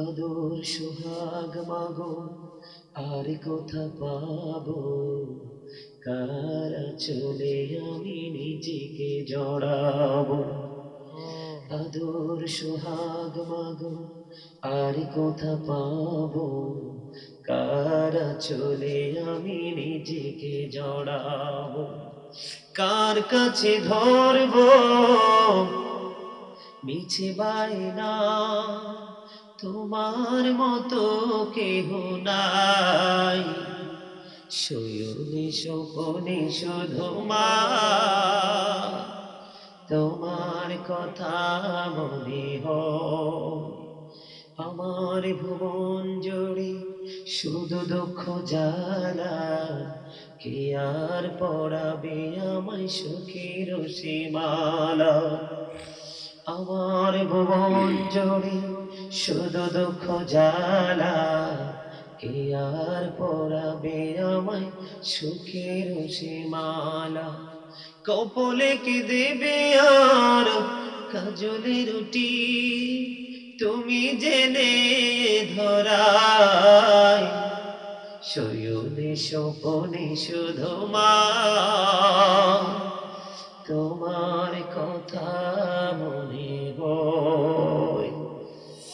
Speaker 1: আদর সোহাগ মাগো আর কোথা পাবো, কার চলে আমি নিজেকে জড়াবো। আদর সোহাগ মাগো আর কোথা পাবো, কার চলে আমি নিজেকে জড়াবো। কার কাছে ধরবো মিছে বায়না, তোমার মতো কেহ নাই, শয়নে স্বপনে শুধু মা তোমার কথা মনে হয়। আমার ভুবন জুড়ে শুধু দুঃখ জ্বালা, কে আর পড়াবে আমায় সুখের সীমালা। আমার ভুবন জুড়ে শুধু দুঃখ জ্বালা, কে আর পড়াবে আমায় সুখের সীমালা। কপলে কি দেবে আর কাজলে রুটি, তুমি জেনে ধরাই, শয়নে স্বপনে শুধু মা